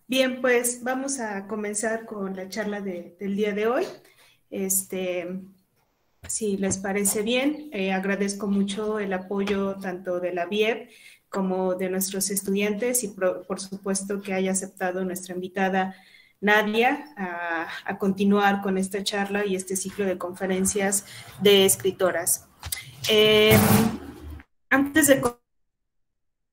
Bien, pues vamos a comenzar con la charla del día de hoy. Este, si les parece bien, agradezco mucho el apoyo tanto de la BIEB como de nuestros estudiantes y por supuesto que haya aceptado nuestra invitada Nadia a continuar con esta charla y este ciclo de conferencias de escritoras. Eh, Antes de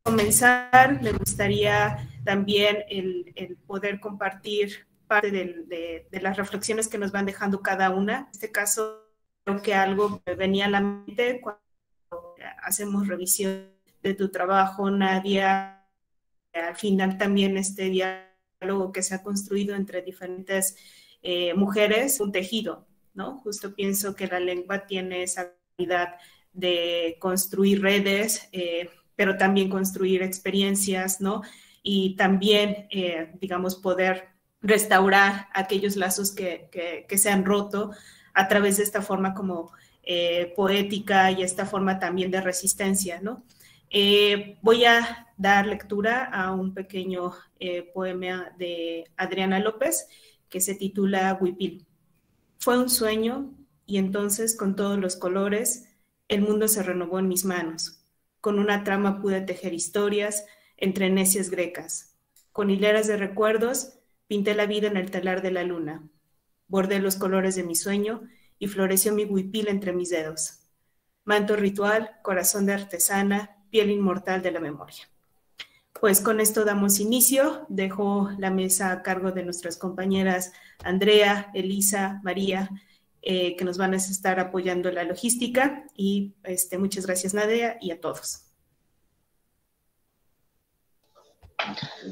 comenzar, me gustaría también el poder compartir parte de las reflexiones que nos van dejando cada una. En este caso, creo que algo me venía a la mente cuando hacemos revisión de tu trabajo, Nadia. Al final también este diálogo que se ha construido entre diferentes mujeres, un tejido, ¿no? Justo pienso que la lengua tiene esa habilidad de construir redes, pero también construir experiencias, ¿no? Y también, digamos, poder restaurar aquellos lazos que se han roto a través de esta forma como poética y esta forma también de resistencia, ¿no? Voy a dar lectura a un pequeño poema de Adriana López que se titula Huipil. Fue un sueño y entonces con todos los colores el mundo se renovó en mis manos. Con una trama pude tejer historias entre necias grecas. Con hileras de recuerdos pinté la vida en el telar de la luna. Bordé los colores de mi sueño y floreció mi huipil entre mis dedos. Manto ritual, corazón de artesana, piel inmortal de la memoria. Pues con esto damos inicio. Dejo la mesa a cargo de nuestras compañeras Andrea, Elisa, María, que nos van a estar apoyando en la logística. Y muchas gracias, Nadia, y a todos.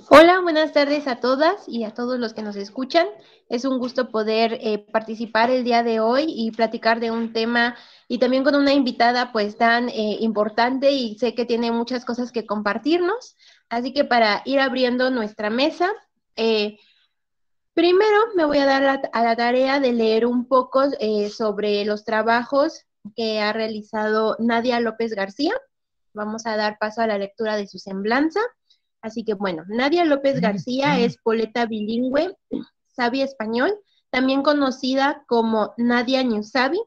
Hola, buenas tardes a todas y a todos los que nos escuchan. Es un gusto poder participar el día de hoy y platicar de un tema y también con una invitada pues tan importante y sé que tiene muchas cosas que compartirnos. Así que para ir abriendo nuestra mesa, primero me voy a dar a la tarea de leer un poco sobre los trabajos que ha realizado Nadia López García. Vamos a dar paso a la lectura de su semblanza. Así que bueno, Nadia López García es poeta bilingüe, sabi español, también conocida como Nadia Newsabi.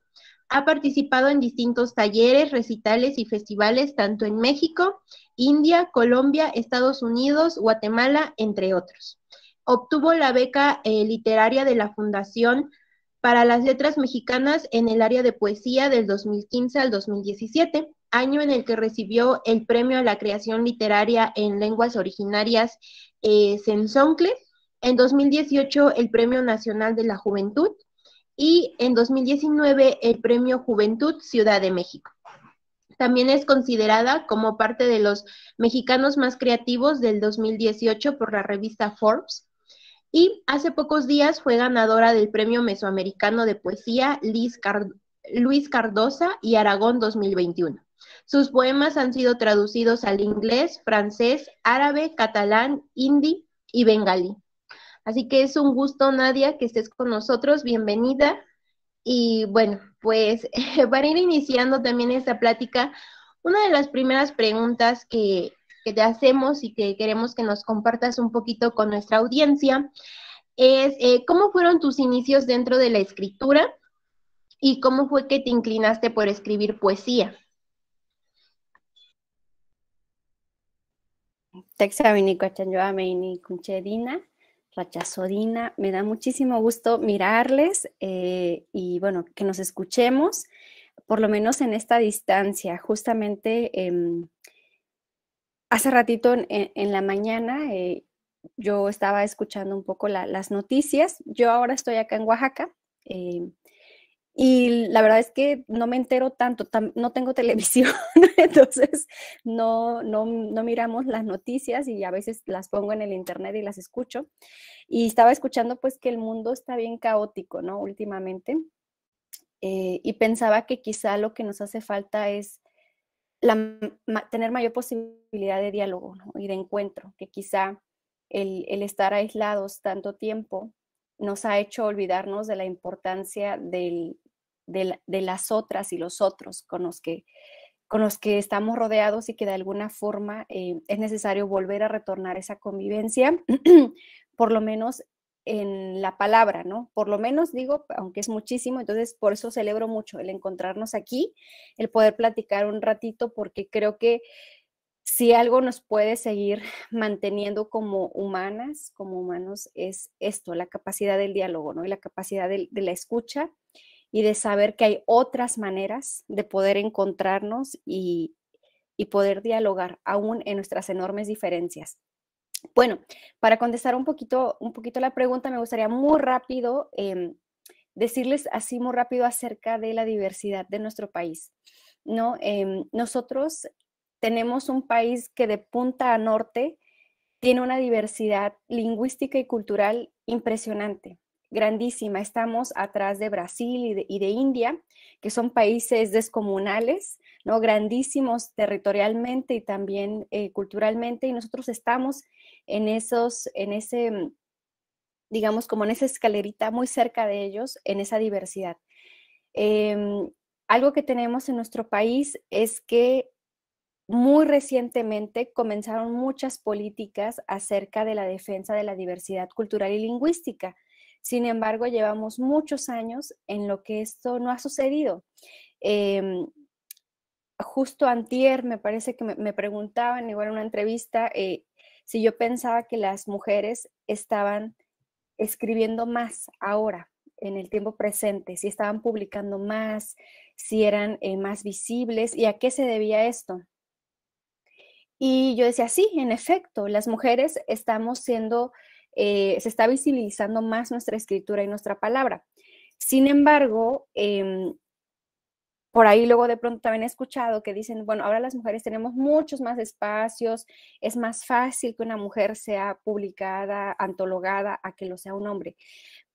Ha participado en distintos talleres, recitales y festivales tanto en México, India, Colombia, Estados Unidos, Guatemala, entre otros. Obtuvo la beca literaria de la Fundación para las Letras Mexicanas en el área de poesía del 2015 al 2017, año en el que recibió el premio a la creación literaria en lenguas originarias Sensoncle, en 2018 el Premio Nacional de la Juventud y en 2019 el Premio Juventud Ciudad de México. También es considerada como parte de los mexicanos más creativos del 2018 por la revista Forbes. Y hace pocos días fue ganadora del Premio Mesoamericano de Poesía Luis Cardosa y Aragón 2021. Sus poemas han sido traducidos al inglés, francés, árabe, catalán, hindi y bengalí. Así que es un gusto, Nadia, que estés con nosotros. Bienvenida. Y bueno, pues para ir iniciando también esta plática, una de las primeras preguntas que te hacemos y que queremos que nos compartas un poquito con nuestra audiencia es ¿cómo fueron tus inicios dentro de la escritura y cómo fue que te inclinaste por escribir poesía? Texabinicuachanyoameini Kunchedina, Rachazodina, me da muchísimo gusto mirarles y bueno, que nos escuchemos, por lo menos en esta distancia. Justamente hace ratito en la mañana yo estaba escuchando un poco las noticias. Yo ahora estoy acá en Oaxaca. Y la verdad es que no me entero tanto, no tengo televisión, entonces no miramos las noticias y a veces las pongo en el internet y las escucho. Y estaba escuchando pues que el mundo está bien caótico, ¿no? Últimamente. Y pensaba que quizá lo que nos hace falta es tener mayor posibilidad de diálogo, ¿no? Y de encuentro, que quizá el estar aislados tanto tiempo nos ha hecho olvidarnos de la importancia de las otras y los otros con con los que estamos rodeados y que de alguna forma es necesario volver a retornar esa convivencia, por lo menos en la palabra, ¿no? Por lo menos digo, aunque es muchísimo, entonces por eso celebro mucho el encontrarnos aquí, el poder platicar un ratito, porque creo que si algo nos puede seguir manteniendo como humanas, como humanos, es esto, la capacidad del diálogo, ¿no? Y la capacidad de la escucha y de saber que hay otras maneras de poder encontrarnos y poder dialogar aún en nuestras enormes diferencias. Bueno, para contestar un poquito la pregunta, me gustaría muy rápido decirles así muy rápido acerca de la diversidad de nuestro país, ¿no? Nosotros tenemos un país que de punta a norte tiene una diversidad lingüística y cultural impresionante, grandísima. Estamos atrás de Brasil y de India, que son países descomunales, ¿no? Grandísimos territorialmente y también culturalmente, y nosotros estamos en ese, digamos, como en esa escalerita muy cerca de ellos, en esa diversidad. Algo que tenemos en nuestro país es que muy recientemente comenzaron muchas políticas acerca de la defensa de la diversidad cultural y lingüística. Sin embargo, llevamos muchos años en lo que esto no ha sucedido. Justo antier me parece que me preguntaban, igual en una entrevista, si yo pensaba que las mujeres estaban escribiendo más ahora, en el tiempo presente, si estaban publicando más, si eran más visibles y a qué se debía esto. Y yo decía, sí, en efecto, las mujeres estamos siendo, se está visibilizando más nuestra escritura y nuestra palabra. Sin embargo, por ahí luego de pronto también he escuchado que dicen, bueno, ahora las mujeres tenemos muchos más espacios, es más fácil que una mujer sea publicada, antologada, a que lo sea un hombre.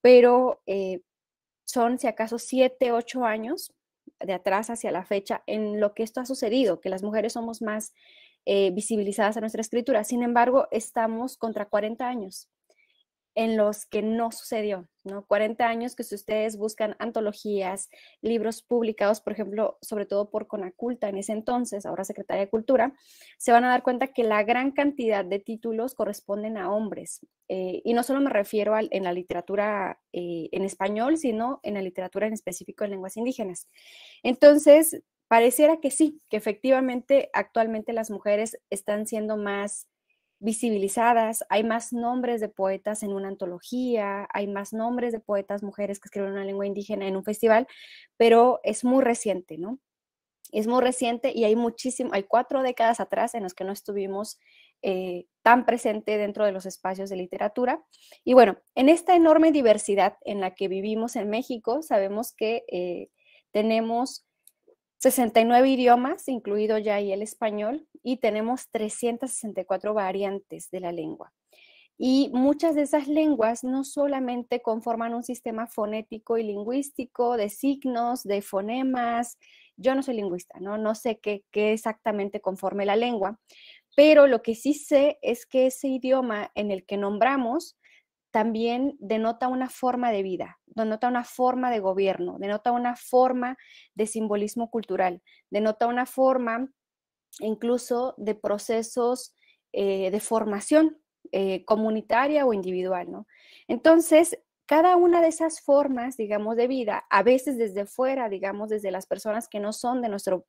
Pero son, si acaso, 7, 8 años de atrás hacia la fecha en lo que esto ha sucedido, que las mujeres somos más visibilizadas a nuestra escritura. Sin embargo, estamos contra 40 años en los que no sucedió, ¿no? 40 años que si ustedes buscan antologías, libros publicados, por ejemplo, sobre todo por Conaculta en ese entonces, ahora Secretaría de Cultura, se van a dar cuenta que la gran cantidad de títulos corresponden a hombres. Y no solo me refiero en la literatura en español, sino en la literatura en específico en lenguas indígenas. Entonces, pareciera que sí, que efectivamente actualmente las mujeres están siendo más visibilizadas, hay más nombres de poetas en una antología, hay más nombres de poetas mujeres que escriben una lengua indígena en un festival, pero es muy reciente, ¿no? Es muy reciente y hay 4 décadas atrás en las que no estuvimos tan presente dentro de los espacios de literatura. Y bueno, en esta enorme diversidad en la que vivimos en México, sabemos que tenemos 69 idiomas, incluido ya ahí el español, y tenemos 364 variantes de la lengua. Y muchas de esas lenguas no solamente conforman un sistema fonético y lingüístico de signos, de fonemas. Yo no soy lingüista, no sé qué exactamente conforme la lengua, pero lo que sí sé es que ese idioma en el que nombramos también denota una forma de vida, denota una forma de gobierno, denota una forma de simbolismo cultural, denota una forma incluso de procesos de formación comunitaria o individual, ¿no? Entonces, cada una de esas formas, digamos, de vida, a veces desde fuera, digamos, desde las personas que no son de nuestro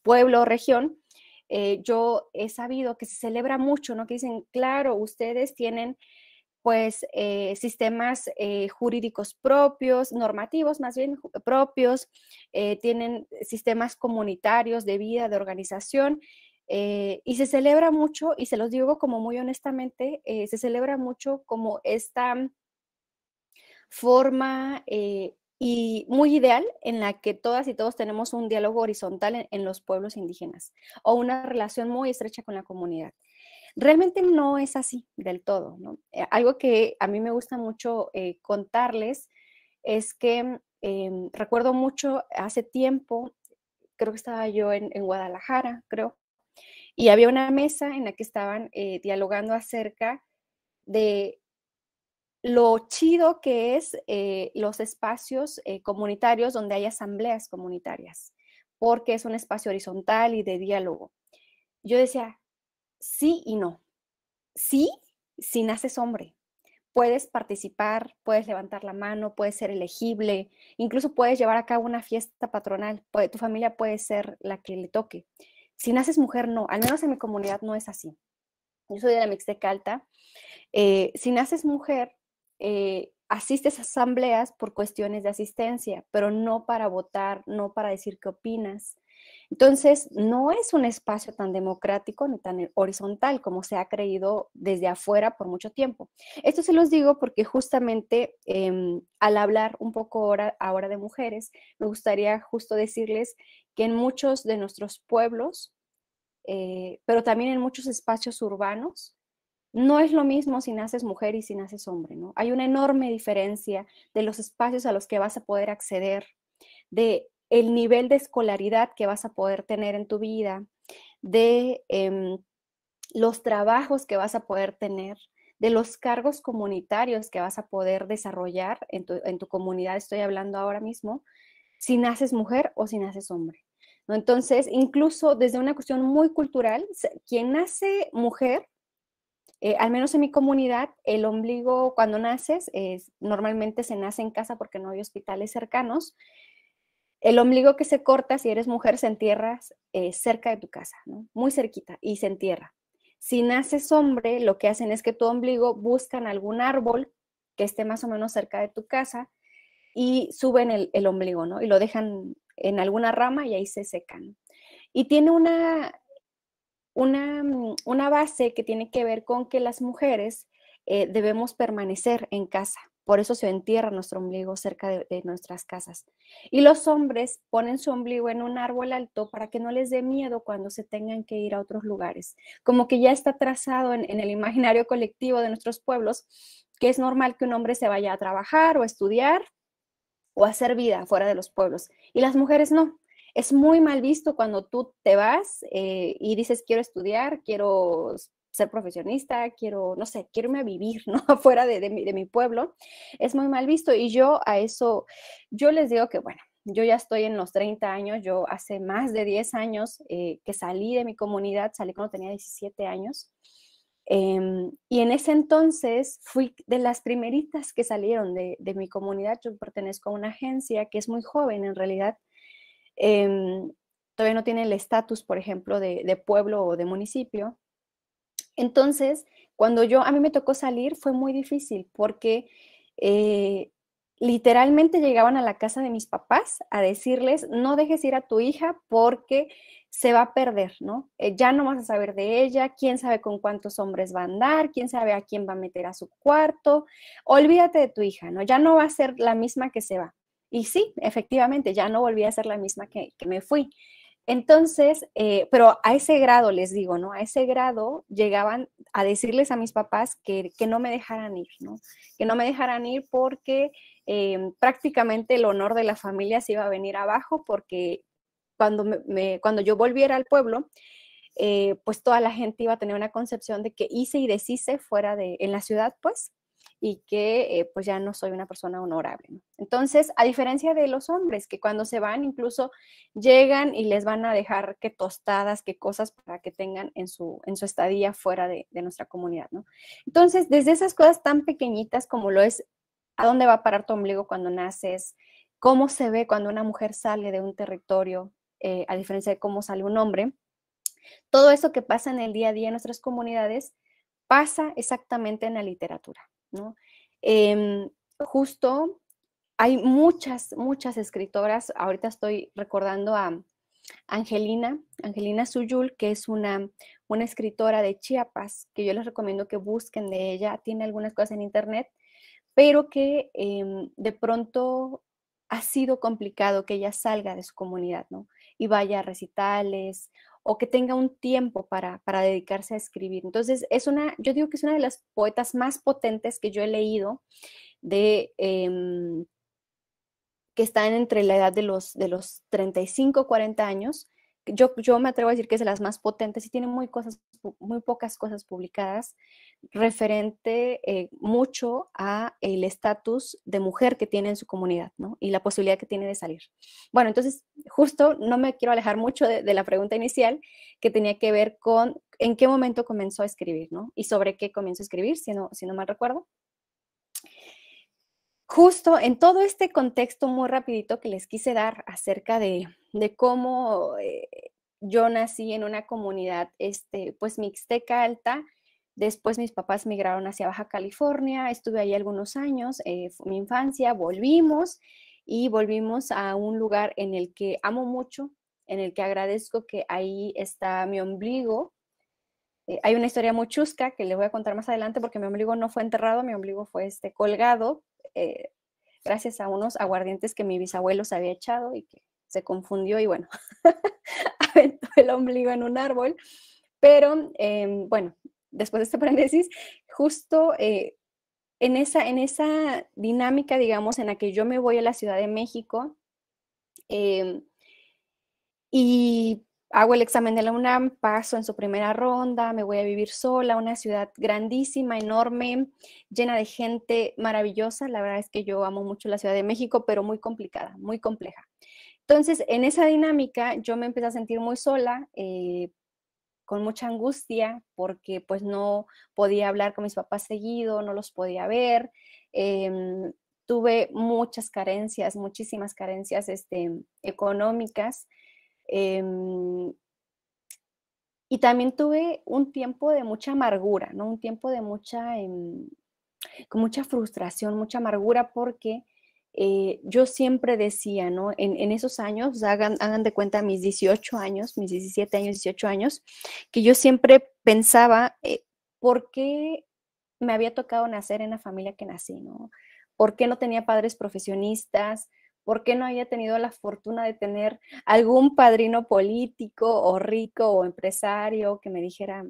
pueblo o región, yo he sabido que se celebra mucho, ¿no? Que dicen, claro, ustedes tienen pues sistemas jurídicos propios, normativos más bien propios, tienen sistemas comunitarios de vida, de organización, y se celebra mucho, y se los digo como muy honestamente, se celebra mucho como esta forma y muy ideal en la que todas y todos tenemos un diálogo horizontal en los pueblos indígenas o una relación muy estrecha con la comunidad. Realmente no es así del todo, ¿no? Algo que a mí me gusta mucho contarles es que recuerdo mucho hace tiempo, creo que estaba yo en Guadalajara, creo, y había una mesa en la que estaban dialogando acerca de lo chido que es los espacios comunitarios donde hay asambleas comunitarias, porque es un espacio horizontal y de diálogo. Yo decía, sí y no. Sí, si naces hombre. Puedes participar, puedes levantar la mano, puedes ser elegible, incluso puedes llevar a cabo una fiesta patronal, tu familia puede ser la que le toque. Si naces mujer, no, al menos en mi comunidad no es así. Yo soy de la Mixteca Alta. Si naces mujer, asistes a asambleas por cuestiones de asistencia, pero no para votar, no para decir qué opinas. Entonces, no es un espacio tan democrático ni tan horizontal como se ha creído desde afuera por mucho tiempo. Esto se los digo porque justamente al hablar un poco ahora de mujeres, me gustaría justo decirles que en muchos de nuestros pueblos, pero también en muchos espacios urbanos, no es lo mismo si naces mujer y si naces hombre, ¿no? Hay una enorme diferencia de los espacios a los que vas a poder acceder, de el nivel de escolaridad que vas a poder tener en tu vida, de los trabajos que vas a poder tener, de los cargos comunitarios que vas a poder desarrollar en tu comunidad, estoy hablando ahora mismo, si naces mujer o si naces hombre, ¿no? Entonces, incluso desde una cuestión muy cultural, quien nace mujer, al menos en mi comunidad, el ombligo cuando naces, normalmente se nace en casa porque no hay hospitales cercanos. El ombligo que se corta, si eres mujer, se entierra cerca de tu casa, ¿no? Muy cerquita, y se entierra. Si naces hombre, lo que hacen es que tu ombligo buscan algún árbol que esté más o menos cerca de tu casa y suben el ombligo, ¿no? Y lo dejan en alguna rama y ahí se secan. Y tiene una base que tiene que ver con que las mujeres debemos permanecer en casa. Por eso se entierra nuestro ombligo cerca de nuestras casas. Y los hombres ponen su ombligo en un árbol alto para que no les dé miedo cuando se tengan que ir a otros lugares. Como que ya está trazado en el imaginario colectivo de nuestros pueblos que es normal que un hombre se vaya a trabajar o a estudiar o a hacer vida fuera de los pueblos. Y las mujeres no. Es muy mal visto cuando tú te vas y dices, quiero estudiar, quiero ser profesionista, quiero, no sé, quiero irme a vivir, ¿no? Fuera de mi pueblo. Es muy mal visto. Y yo a eso, yo les digo que, bueno, yo ya estoy en los 30 años, yo hace más de 10 años que salí de mi comunidad, salí cuando tenía 17 años. Y en ese entonces fui de las primeritas que salieron de mi comunidad. Yo pertenezco a una agencia que es muy joven en realidad. Todavía no tiene el estatus, por ejemplo, de pueblo o de municipio. Entonces, cuando a mí me tocó salir, fue muy difícil porque literalmente llegaban a la casa de mis papás a decirles, no dejes ir a tu hija porque se va a perder, ¿no? Ya no vas a saber de ella, quién sabe con cuántos hombres va a andar, quién sabe a quién va a meter a su cuarto, olvídate de tu hija, ¿no? Ya no va a ser la misma que se va. Y sí, efectivamente, ya no volví a ser la misma que me fui. Entonces, pero a ese grado les digo, ¿no? A ese grado llegaban a decirles a mis papás que no me dejaran ir, ¿no? Que no me dejaran ir porque prácticamente el honor de la familia se iba a venir abajo porque cuando yo volviera al pueblo, pues toda la gente iba a tener una concepción de que hice y deshice en la ciudad, pues, y que pues ya no soy una persona honorable, ¿no? Entonces, a diferencia de los hombres, que cuando se van incluso llegan y les van a dejar que tostadas, que cosas para que tengan en su estadía fuera de nuestra comunidad, ¿no? Entonces, desde esas cosas tan pequeñitas como lo es a dónde va a parar tu ombligo cuando naces, cómo se ve cuando una mujer sale de un territorio, a diferencia de cómo sale un hombre, todo eso que pasa en el día a día en nuestras comunidades pasa exactamente en la literatura, ¿no? Justo hay muchas escritoras, ahorita estoy recordando a Angelina Suyul, que es una escritora de Chiapas, que yo les recomiendo que busquen de ella, tiene algunas cosas en internet, pero que de pronto ha sido complicado que ella salga de su comunidad, ¿no? Y vaya a recitales o que tenga un tiempo para dedicarse a escribir. Entonces, yo digo que es una de las poetas más potentes que yo he leído, que están entre la edad de los 35, 40 años, yo me atrevo a decir que es de las más potentes y tiene muy pocas cosas publicadas referente mucho a el estatus de mujer que tiene en su comunidad, ¿no? Y la posibilidad que tiene de salir. Bueno, entonces, justo no me quiero alejar mucho de la pregunta inicial, que tenía que ver con en qué momento comenzó a escribir, ¿no? Y sobre qué comenzó a escribir, si no mal recuerdo. Justo en todo este contexto muy rapidito que les quise dar acerca de cómo yo nací en una comunidad pues mixteca alta. Después mis papás migraron hacia Baja California, estuve ahí algunos años, fue mi infancia, volvimos a un lugar en el que amo mucho, en el que agradezco que ahí está mi ombligo. Hay una historia muy chusca que les voy a contar más adelante porque mi ombligo no fue enterrado, mi ombligo fue colgado, gracias a unos aguardientes que mi bisabuelo se había echado y que se confundió y bueno, aventó el ombligo en un árbol. Pero bueno, después de este paréntesis, justo en esa dinámica, digamos, en la que yo me voy a la Ciudad de México y hago el examen de la UNAM, paso en su primera ronda, me voy a vivir sola, una ciudad grandísima, enorme, llena de gente maravillosa. La verdad es que yo amo mucho la Ciudad de México, pero muy complicada, muy compleja. Entonces, en esa dinámica yo me empecé a sentir muy sola, con mucha angustia, porque pues no podía hablar con mis papás seguido, no los podía ver. Tuve muchas carencias, muchísimas carencias económicas. Y también tuve un tiempo de mucha amargura, ¿no? Un tiempo de con mucha frustración, mucha amargura, porque yo siempre decía, ¿no? En esos años, hagan de cuenta mis 18 años, mis 17 años, 18 años, que yo siempre pensaba, ¿por qué me había tocado nacer en la familia que nací, ¿no? ¿Por qué no tenía padres profesionistas? ¿Por qué no había tenido la fortuna de tener algún padrino político o rico o empresario que me dijera,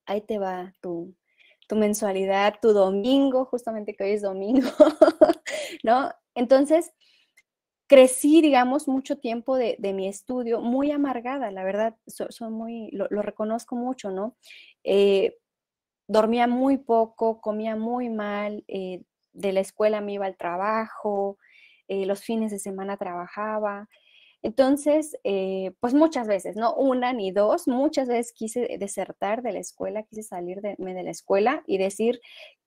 ahí te va tu mensualidad, tu domingo, justamente que hoy es domingo, ¿no? Entonces, crecí, digamos, mucho tiempo de mi estudio muy amargada, la verdad, lo reconozco mucho, ¿no? Dormía muy poco, comía muy mal, de la escuela me iba al trabajo, los fines de semana trabajaba. Entonces, pues muchas veces, no una ni dos, muchas veces quise desertar de la escuela, quise salirme de la escuela y decir,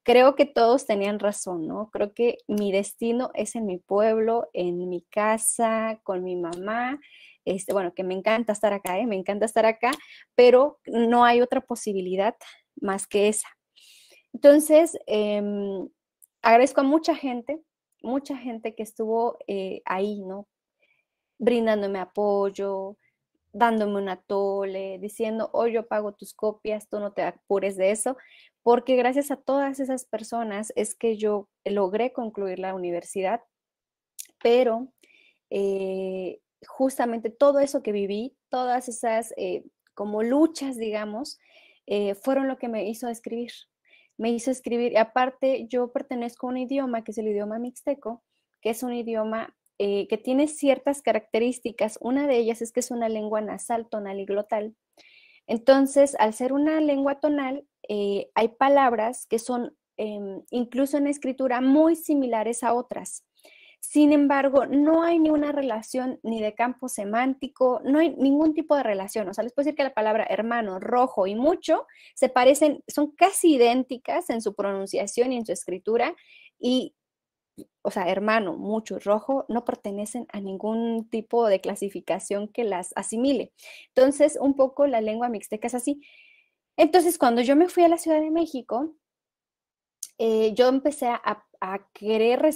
creo que todos tenían razón, ¿no? Creo que mi destino es en mi pueblo, en mi casa, con mi mamá. Bueno, que me encanta estar acá, me encanta estar acá, pero no hay otra posibilidad más que esa. Entonces, agradezco a mucha gente que estuvo ahí, ¿no? Brindándome apoyo, dándome un atole, diciendo, hoy yo pago tus copias, tú no te apures de eso, porque gracias a todas esas personas es que yo logré concluir la universidad, pero justamente todo eso que viví, todas esas como luchas, digamos, fueron lo que me hizo escribir. Me hizo escribir, y aparte yo pertenezco a un idioma que es el idioma mixteco, que es un idioma que tiene ciertas características. Una de ellas es que es una lengua nasal, tonal y glotal. Entonces, al ser una lengua tonal, hay palabras que son incluso en escritura muy similares a otras. Sin embargo, no hay ni una relación ni de campo semántico, no hay ningún tipo de relación. O sea, les puedo decir que la palabra hermano, rojo y mucho se parecen, son casi idénticas en su pronunciación y en su escritura. Y, o sea, hermano, mucho y rojo no pertenecen a ningún tipo de clasificación que las asimile. Entonces, un poco la lengua mixteca es así. Entonces, cuando yo me fui a la Ciudad de México, yo empecé a querer,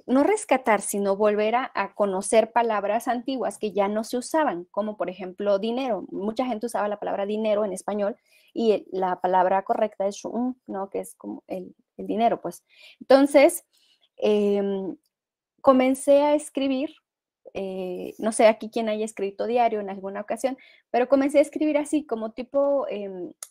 no rescatar, sino volver a conocer palabras antiguas que ya no se usaban, como por ejemplo dinero. Mucha gente usaba la palabra dinero en español y la palabra correcta es shum, ¿no? Que es como el dinero, pues. Entonces, comencé a escribir. No sé aquí quién haya escrito diario en alguna ocasión, pero comencé a escribir así como tipo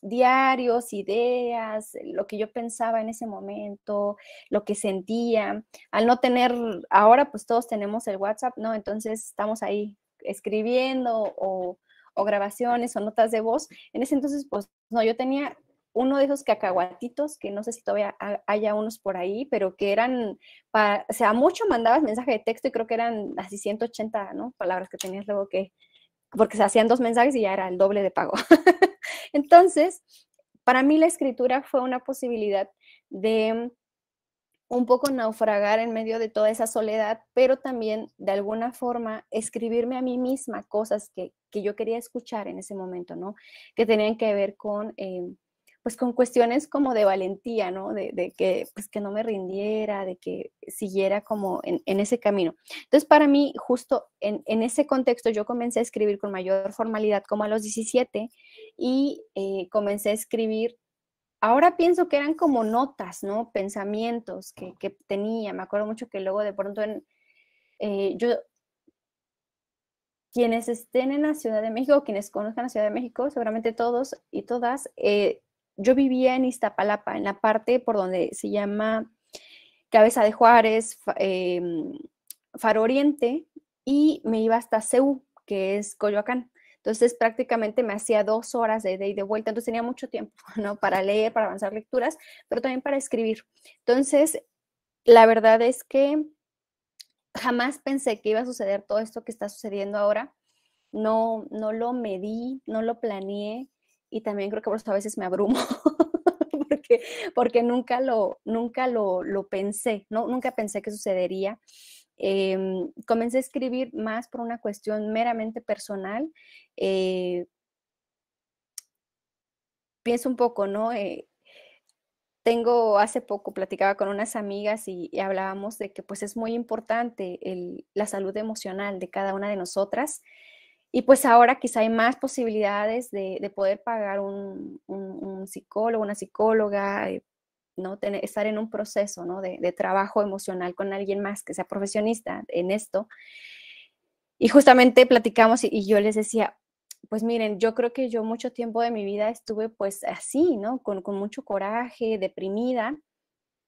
diarios, ideas, lo que yo pensaba en ese momento, lo que sentía. Al no tener, ahora pues todos tenemos el WhatsApp, ¿no? Entonces estamos ahí escribiendo o o grabaciones o notas de voz. En ese entonces, pues no, yo tenía uno de esos cacahuatitos, que no sé si todavía haya unos por ahí, pero que eran, o sea, mucho mandabas mensaje de texto y creo que eran así 180, ¿no? Palabras que tenías luego porque se hacían 2 mensajes y ya era el doble de pago. Entonces, para mí la escritura fue una posibilidad de un poco naufragar en medio de toda esa soledad, pero también de alguna forma escribirme a mí misma cosas que yo quería escuchar en ese momento, ¿no? Que tenían que ver con, pues con cuestiones como de valentía, ¿no? De que, pues que no me rindiera, de que siguiera como en ese camino. Entonces, para mí, justo en ese contexto, yo comencé a escribir con mayor formalidad como a los 17 y comencé a escribir. Ahora pienso que eran como notas, ¿no? Pensamientos que tenía. Me acuerdo mucho que luego de pronto quienes estén en la Ciudad de México, quienes conozcan la Ciudad de México, seguramente todos y todas, yo vivía en Iztapalapa, en la parte por donde se llama Cabeza de Juárez, Faro Oriente, y me iba hasta CEU, que es Coyoacán. Entonces prácticamente me hacía 2 horas de ida y de vuelta, entonces tenía mucho tiempo, ¿no? Para leer, para avanzar lecturas, pero también para escribir. Entonces, la verdad es que jamás pensé que iba a suceder todo esto que está sucediendo ahora. No, no lo medí, no lo planeé y también creo que por eso a veces me abrumo porque, porque nunca lo pensé, ¿no? Nunca pensé que sucedería. Comencé a escribir más por una cuestión meramente personal. Pienso un poco, ¿no? Hace poco platicaba con unas amigas y hablábamos de que pues es muy importante la salud emocional de cada una de nosotras. Y pues ahora quizá hay más posibilidades de poder pagar un psicólogo, una psicóloga, ¿no? Estar en un proceso, ¿no? de trabajo emocional con alguien más que sea profesionista en esto. Y justamente platicamos y yo les decía, pues miren, yo creo que yo mucho tiempo de mi vida estuve pues así, ¿no? Con mucho coraje, deprimida,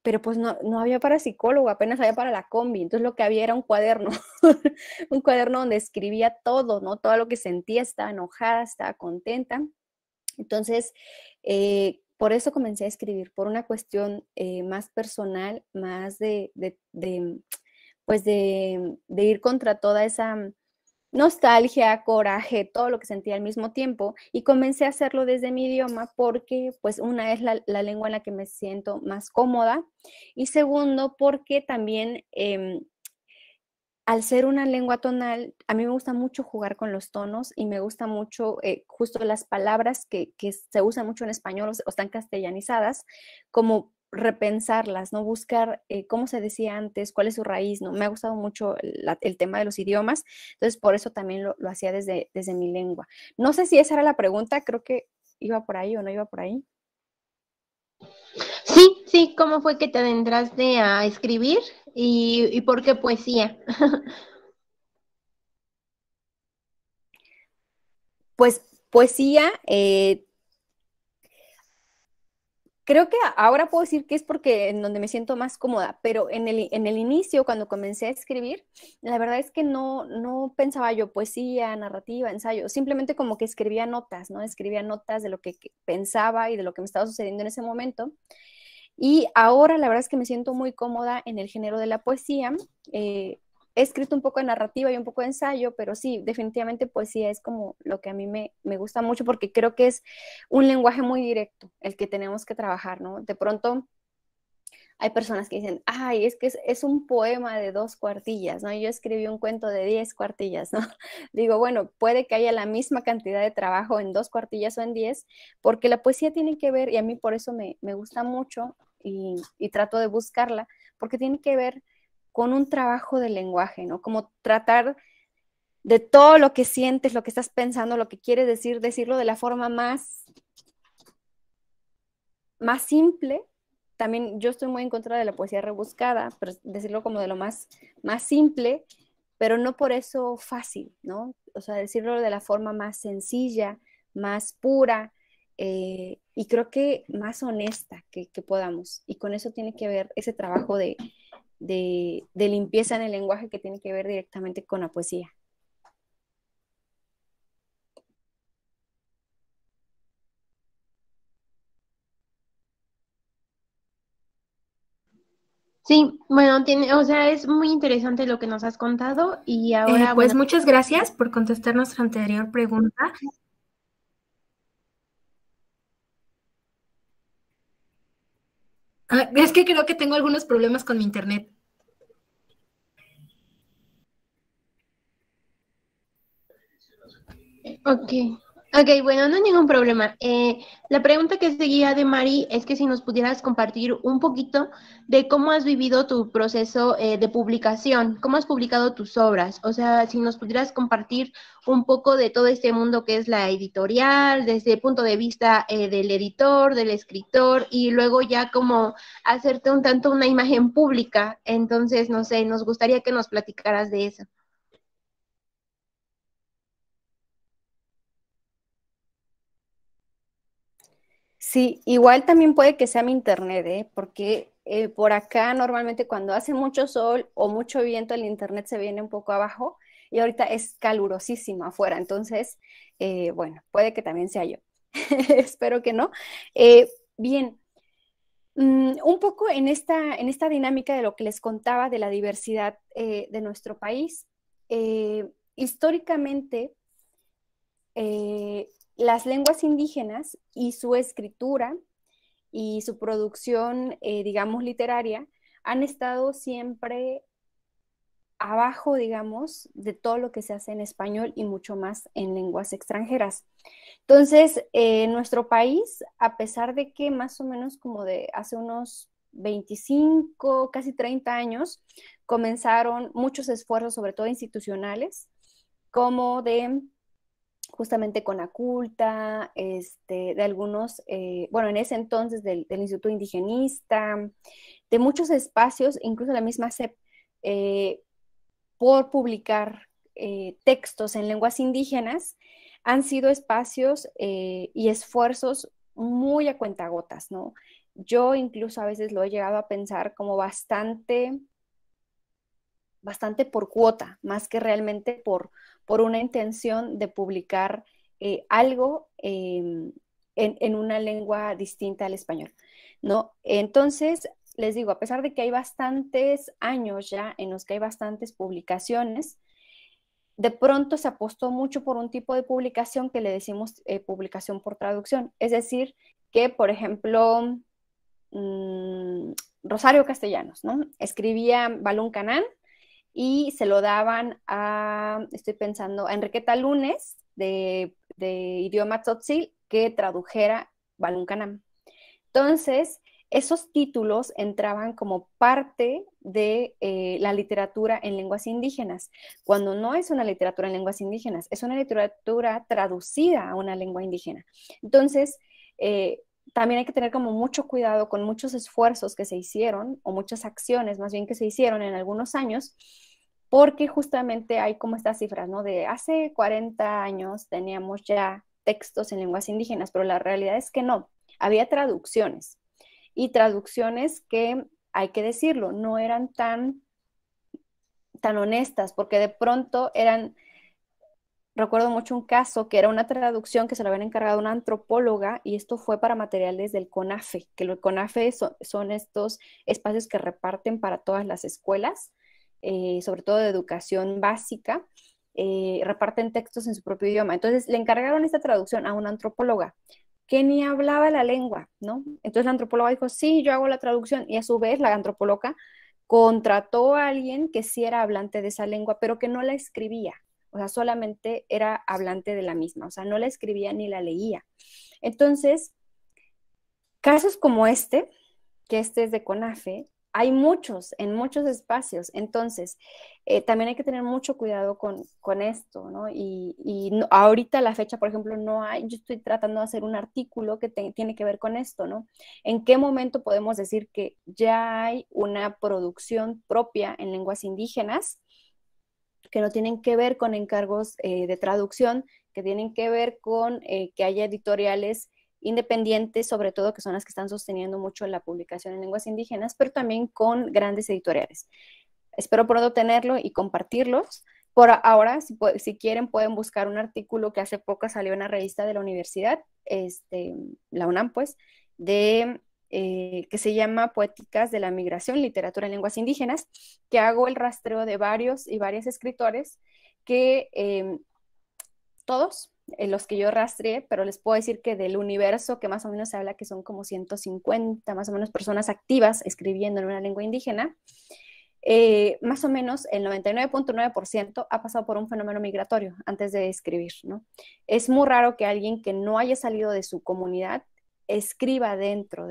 pero pues no había para psicólogo, apenas había para la combi, entonces lo que había era un cuaderno, un cuaderno donde escribía todo, ¿no? Todo lo que sentía, estaba enojada, estaba contenta. Entonces, por eso comencé a escribir, por una cuestión más personal, más pues de ir contra toda esa nostalgia, coraje, todo lo que sentía al mismo tiempo y comencé a hacerlo desde mi idioma porque pues una es la lengua en la que me siento más cómoda y segundo porque también al ser una lengua tonal, a mí me gusta mucho jugar con los tonos y me gusta mucho justo las palabras que se usan mucho en español o están castellanizadas, como repensarlas, ¿no? Buscar cómo se decía antes, cuál es su raíz, ¿no? Me ha gustado mucho el tema de los idiomas, entonces por eso también lo hacía desde mi lengua. No sé si esa era la pregunta, creo que iba por ahí o no iba por ahí. Sí, sí, ¿cómo fue que te adentraste a escribir y por qué poesía? Pues poesía, creo que ahora puedo decir que es porque en donde me siento más cómoda, pero en el inicio, cuando comencé a escribir, la verdad es que no pensaba yo poesía, narrativa, ensayo, simplemente como que escribía notas, ¿no? Escribía notas de lo que pensaba y de lo que me estaba sucediendo en ese momento. Y ahora la verdad es que me siento muy cómoda en el género de la poesía. He escrito un poco de narrativa y un poco de ensayo, pero sí, definitivamente poesía es como lo que a mí me gusta mucho porque creo que es un lenguaje muy directo el que tenemos que trabajar, ¿no? De pronto hay personas que dicen, ay, es que es un poema de 2 cuartillas, ¿no? Yo escribí un cuento de 10 cuartillas, ¿no? Digo, bueno, puede que haya la misma cantidad de trabajo en 2 cuartillas o en 10, porque la poesía tiene que ver, y a mí por eso me gusta mucho y trato de buscarla, porque tiene que ver con un trabajo de lenguaje, ¿no? Como tratar de todo lo que sientes, lo que estás pensando, lo que quieres decir, decirlo de la forma más simple. También yo estoy muy en contra de la poesía rebuscada, pero decirlo como de lo más simple, pero no por eso fácil, ¿no? O sea, decirlo de la forma más sencilla, más pura, y creo que más honesta que podamos. Y con eso tiene que ver ese trabajo de limpieza en el lenguaje que tiene que ver directamente con la poesía. Sí, bueno, o sea, es muy interesante lo que nos has contado y ahora, Pues bueno, muchas gracias por contestar nuestra anterior pregunta. Es que creo que tengo algunos problemas con mi internet. ok, ok, bueno, no hay ningún problema. La pregunta que seguía de Mari es que si nos pudieras compartir un poquito de cómo has vivido tu proceso de publicación, cómo has publicado tus obras, o sea, si nos pudieras compartir un poco de todo este mundo que es la editorial, desde el punto de vista del editor, del escritor, y luego ya como hacerte un tanto una imagen pública. Entonces, no sé, nos gustaría que nos platicaras de eso. Sí, igual también puede que sea mi internet, ¿eh? Porque por acá normalmente cuando hace mucho sol o mucho viento el internet se viene un poco abajo y ahorita es calurosísimo afuera, entonces, bueno, puede que también sea yo. Espero que no. Bien, un poco en esta dinámica de lo que les contaba de la diversidad de nuestro país, históricamente las lenguas indígenas y su escritura y su producción, digamos, literaria, han estado siempre abajo, digamos, de todo lo que se hace en español y mucho más en lenguas extranjeras. Entonces, nuestro país, a pesar de que más o menos como de hace unos 25, casi 30 años, comenzaron muchos esfuerzos, sobre todo institucionales, como de justamente con Aculta, de algunos, bueno, en ese entonces del Instituto Indigenista, de muchos espacios, incluso la misma CEP, por publicar textos en lenguas indígenas, han sido espacios y esfuerzos muy a cuentagotas, ¿no? Yo incluso a veces lo he llegado a pensar como bastante por cuota, más que realmente por una intención de publicar algo en una lengua distinta al español, ¿no? Entonces, les digo, a pesar de que hay bastantes años ya en los que hay bastantes publicaciones, de pronto se apostó mucho por un tipo de publicación que le decimos publicación por traducción, es decir, que, por ejemplo, Rosario Castellanos, ¿no? Escribía Balún Canán y se lo daban a, estoy pensando, a Enriqueta Lunes de idioma tzotzil que tradujera Balún Canán. Entonces, esos títulos entraban como parte de la literatura en lenguas indígenas, cuando no es una literatura en lenguas indígenas, es una literatura traducida a una lengua indígena. Entonces, también hay que tener como mucho cuidado con muchos esfuerzos que se hicieron, o muchas acciones más bien que se hicieron en algunos años, porque justamente hay como estas cifras, ¿no? De hace 40 años teníamos ya textos en lenguas indígenas, pero la realidad es que no, había traducciones y traducciones que, hay que decirlo, no eran tan honestas, porque de pronto eran, recuerdo mucho un caso que era una traducción que se lo habían encargado a una antropóloga y esto fue para materiales del CONAFE, que el CONAFE son estos espacios que reparten para todas las escuelas, sobre todo de educación básica, reparten textos en su propio idioma. Entonces le encargaron esta traducción a una antropóloga que ni hablaba la lengua, ¿no? Entonces la antropóloga dijo, sí, yo hago la traducción y a su vez la antropóloga contrató a alguien que sí era hablante de esa lengua, pero que no la escribía. O sea, solamente era hablante de la misma, o sea, no la escribía ni la leía. Entonces, casos como que este es de CONAFE, hay muchos, en muchos espacios. Entonces, también hay que tener mucho cuidado con esto, ¿no? Y no, ahorita a la fecha, por ejemplo, no hay, yo estoy tratando de hacer un artículo que tiene que ver con esto, ¿no? ¿En qué momento podemos decir que ya hay una producción propia en lenguas indígenas que no tienen que ver con encargos de traducción, que tienen que ver con que haya editoriales independientes, sobre todo que son las que están sosteniendo mucho la publicación en lenguas indígenas, pero también con grandes editoriales? Espero pronto tenerlo y compartirlos. Por ahora, si quieren, pueden buscar un artículo que hace poco salió en la revista de la universidad, la UNAM, pues, de que se llama Poéticas de la Migración, Literatura en Lenguas Indígenas, que hago el rastreo de varios y varias escritores que todos los que yo rastreé, pero les puedo decir que del universo que más o menos se habla que son como 150 más o menos personas activas escribiendo en una lengua indígena, más o menos el 99.9% ha pasado por un fenómeno migratorio antes de escribir, ¿no? Es muy raro que alguien que no haya salido de su comunidad escriba dentro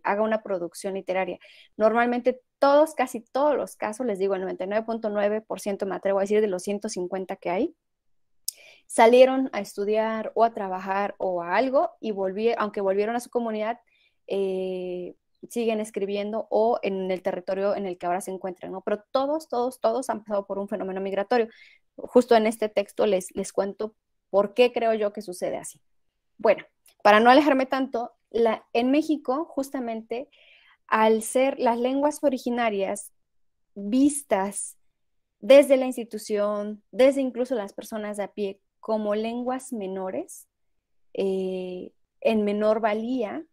haga una producción literaria. Normalmente todos, casi todos los casos, les digo, el 99.9% me atrevo a decir de los 150 que hay, salieron a estudiar o a trabajar o a algo y aunque volvieron a su comunidad, siguen escribiendo o en el territorio en el que ahora se encuentran, ¿no? Pero todos han pasado por un fenómeno migratorio. Justo en este texto les cuento por qué creo yo que sucede así. Bueno, para no alejarme tanto, en México, justamente, al ser las lenguas originarias vistas desde la institución, desde incluso las personas de a pie, como lenguas menores, en menor valía,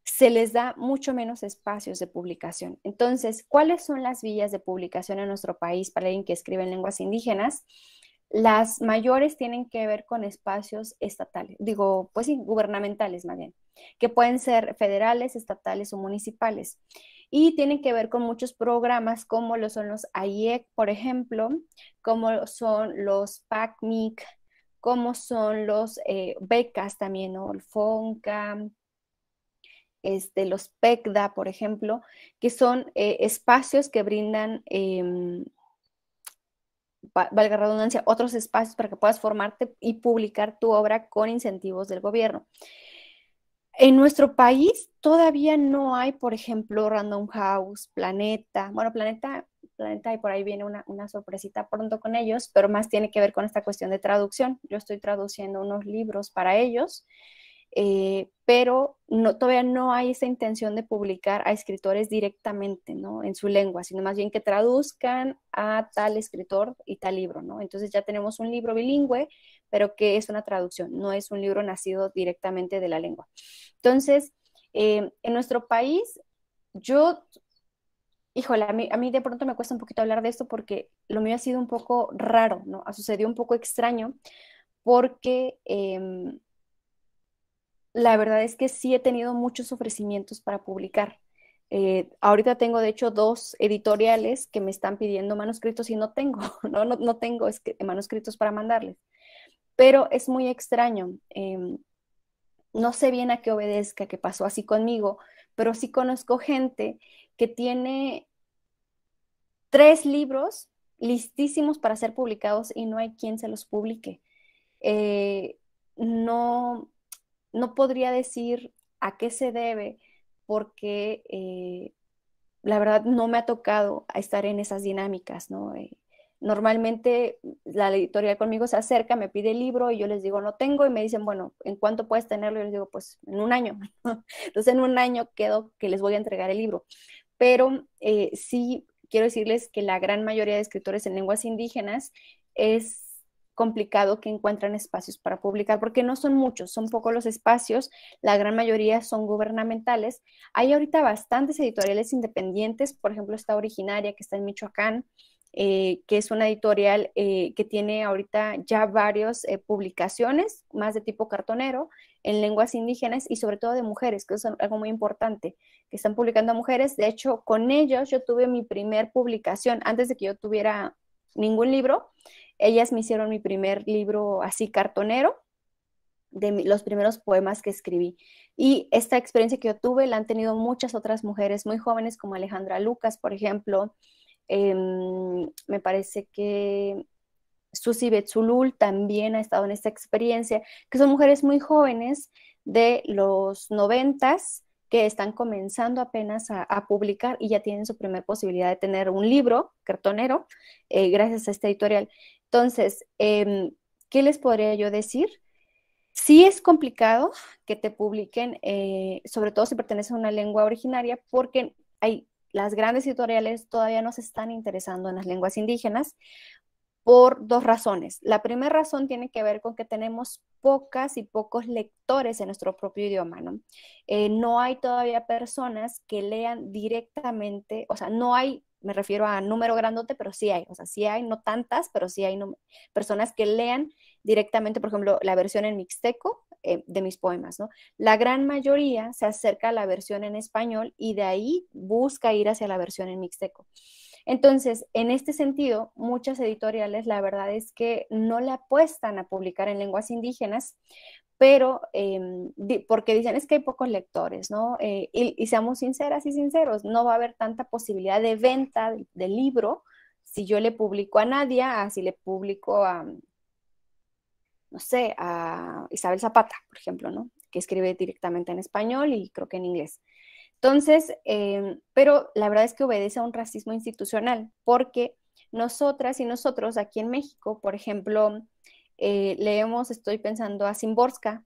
se les da mucho menos espacios de publicación. Entonces, ¿cuáles son las vías de publicación en nuestro país para alguien que escribe en lenguas indígenas? Las mayores tienen que ver con espacios estatales, pues sí, gubernamentales más bien, que pueden ser federales, estatales o municipales. Y tienen que ver con muchos programas como lo son los AIEC, por ejemplo, como son los PACMIC, como son los becas también, ¿no? El FONCA, los PECDA, por ejemplo, que son espacios que brindan, valga la redundancia, otros espacios para que puedas formarte y publicar tu obra con incentivos del gobierno. En nuestro país todavía no hay, por ejemplo, Random House, Planeta. Bueno, Planeta y por ahí viene una sorpresita pronto con ellos, pero más tiene que ver con esta cuestión de traducción. Yo estoy traduciendo unos libros para ellos, pero todavía no hay esa intención de publicar a escritores directamente, ¿no? En su lengua, sino más bien que traduzcan a tal escritor y tal libro, ¿no? Entonces ya tenemos un libro bilingüe, pero que es una traducción, no es un libro nacido directamente de la lengua. Entonces, en nuestro país, híjole, a mí de pronto me cuesta un poquito hablar de esto porque lo mío ha sido un poco raro, ¿no? Ha sucedido un poco extraño porque la verdad es que sí he tenido muchos ofrecimientos para publicar. Ahorita tengo, de hecho, 2 editoriales que me están pidiendo manuscritos y no tengo, no tengo manuscritos para mandarles. Pero es muy extraño. No sé bien a qué obedezca, que pasó así conmigo, pero sí conozco gente que tiene 3 libros listísimos para ser publicados y no hay quien se los publique. No podría decir a qué se debe porque la verdad no me ha tocado estar en esas dinámicas, ¿no? Normalmente la editorial conmigo se acerca, me pide el libro y yo les digo no tengo y me dicen, bueno, ¿en cuánto puedes tenerlo? Y les digo, pues en un año. Entonces en un año quedo que les voy a entregar el libro. Pero sí quiero decirles que la gran mayoría de escritores en lenguas indígenas es complicado que encuentran espacios para publicar, porque no son muchos, son pocos los espacios, la gran mayoría son gubernamentales. Hay ahorita bastantes editoriales independientes, por ejemplo, esta Originaria, que está en Michoacán, que es una editorial que tiene ahorita ya varias publicaciones, más de tipo cartonero, en lenguas indígenas y sobre todo de mujeres, que es algo muy importante, que están publicando a mujeres. De hecho, con ellos yo tuve mi primer publicación, antes de que yo tuviera ningún libro. Ellas me hicieron mi primer libro así cartonero, de los primeros poemas que escribí. Y esta experiencia que yo tuve la han tenido muchas otras mujeres muy jóvenes, como Alejandra Lucas, por ejemplo. Me parece que Susi Betzulul también ha estado en esta experiencia, que son mujeres muy jóvenes de los 90s que están comenzando apenas a publicar y ya tienen su primera posibilidad de tener un libro cartonero gracias a esta editorial. Entonces, ¿qué les podría yo decir? Sí es complicado que te publiquen, sobre todo si pertenece a una lengua originaria, porque las grandes editoriales todavía no se están interesando en las lenguas indígenas, por dos razones. La primera razón tiene que ver con que tenemos pocas y pocos lectores en nuestro propio idioma, ¿no? No hay todavía personas que lean directamente, o sea, no hay, me refiero a número grandote, pero sí hay, o sea, sí hay, no tantas, pero sí hay personas que lean directamente, por ejemplo, la versión en mixteco de mis poemas, ¿no? La gran mayoría se acerca a la versión en español y de ahí busca ir hacia la versión en mixteco. Entonces, en este sentido, muchas editoriales, la verdad es que no le apuestan a publicar en lenguas indígenas, pero porque dicen es que hay pocos lectores, ¿no? Y seamos sinceras y sinceros, no va a haber tanta posibilidad de venta del libro si yo le publico a Nadia, si le publico a, no sé, a Isabel Zapata, por ejemplo, ¿no? Que escribe directamente en español y creo que en inglés. Entonces, pero la verdad es que obedece a un racismo institucional, porque nosotras y nosotros aquí en México, por ejemplo, leemos, estoy pensando a Szymborska,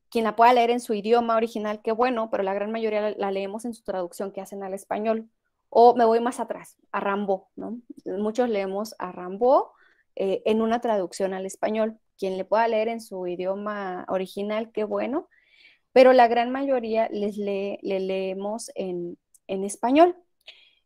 quien la pueda leer en su idioma original, qué bueno, pero la gran mayoría la leemos en su traducción que hacen al español. O me voy más atrás, a Rimbaud, ¿no? Muchos leemos a Rimbaud en una traducción al español. Quien le pueda leer en su idioma original, qué bueno, pero la gran mayoría le leemos en español.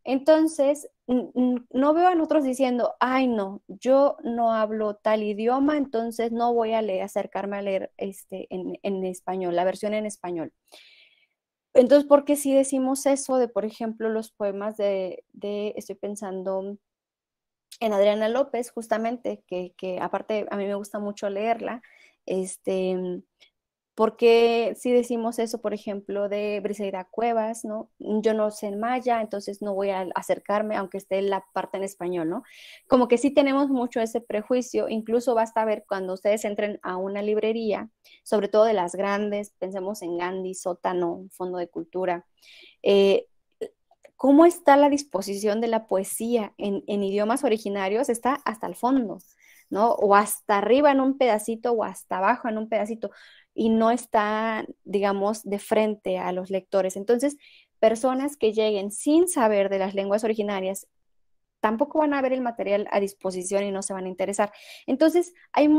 Entonces, no veo a nosotros diciendo, ay, no, yo no hablo tal idioma, entonces no voy a acercarme a leer en español, la versión en español. Entonces, ¿por qué si decimos eso de, por ejemplo, los poemas estoy pensando en Adriana López, justamente, que aparte a mí me gusta mucho leerla, porque si decimos eso, por ejemplo, de Briseida Cuevas, ¿no? Yo no sé en maya, entonces no voy a acercarme, aunque esté la parte en español, ¿no? Como que sí tenemos mucho ese prejuicio, incluso basta ver cuando ustedes entren a una librería, sobre todo de las grandes, pensemos en Gandhi, Sótano, Fondo de Cultura, eh, cómo está la disposición de la poesía en idiomas originarios, está hasta el fondo, ¿no? O hasta arriba en un pedacito o hasta abajo en un pedacito y no está, digamos, de frente a los lectores. Entonces, personas que lleguen sin saber de las lenguas originarias tampoco van a ver el material a disposición y no se van a interesar. Entonces, hay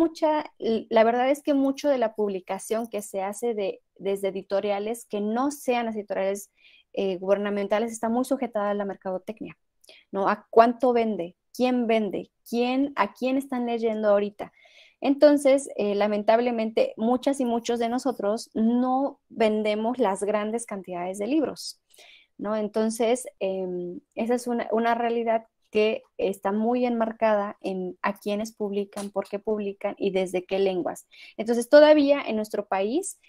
la verdad es que mucho de la publicación que se hace desde editoriales que no sean las editoriales gubernamentales está muy sujetada a la mercadotecnia, ¿no? A cuánto vende, a quién están leyendo ahorita. Entonces, lamentablemente, muchas y muchos de nosotros no vendemos las grandes cantidades de libros, ¿no? Entonces, esa es una realidad que está muy enmarcada en a quiénes publican, por qué publican y desde qué lenguas. Entonces, todavía en nuestro país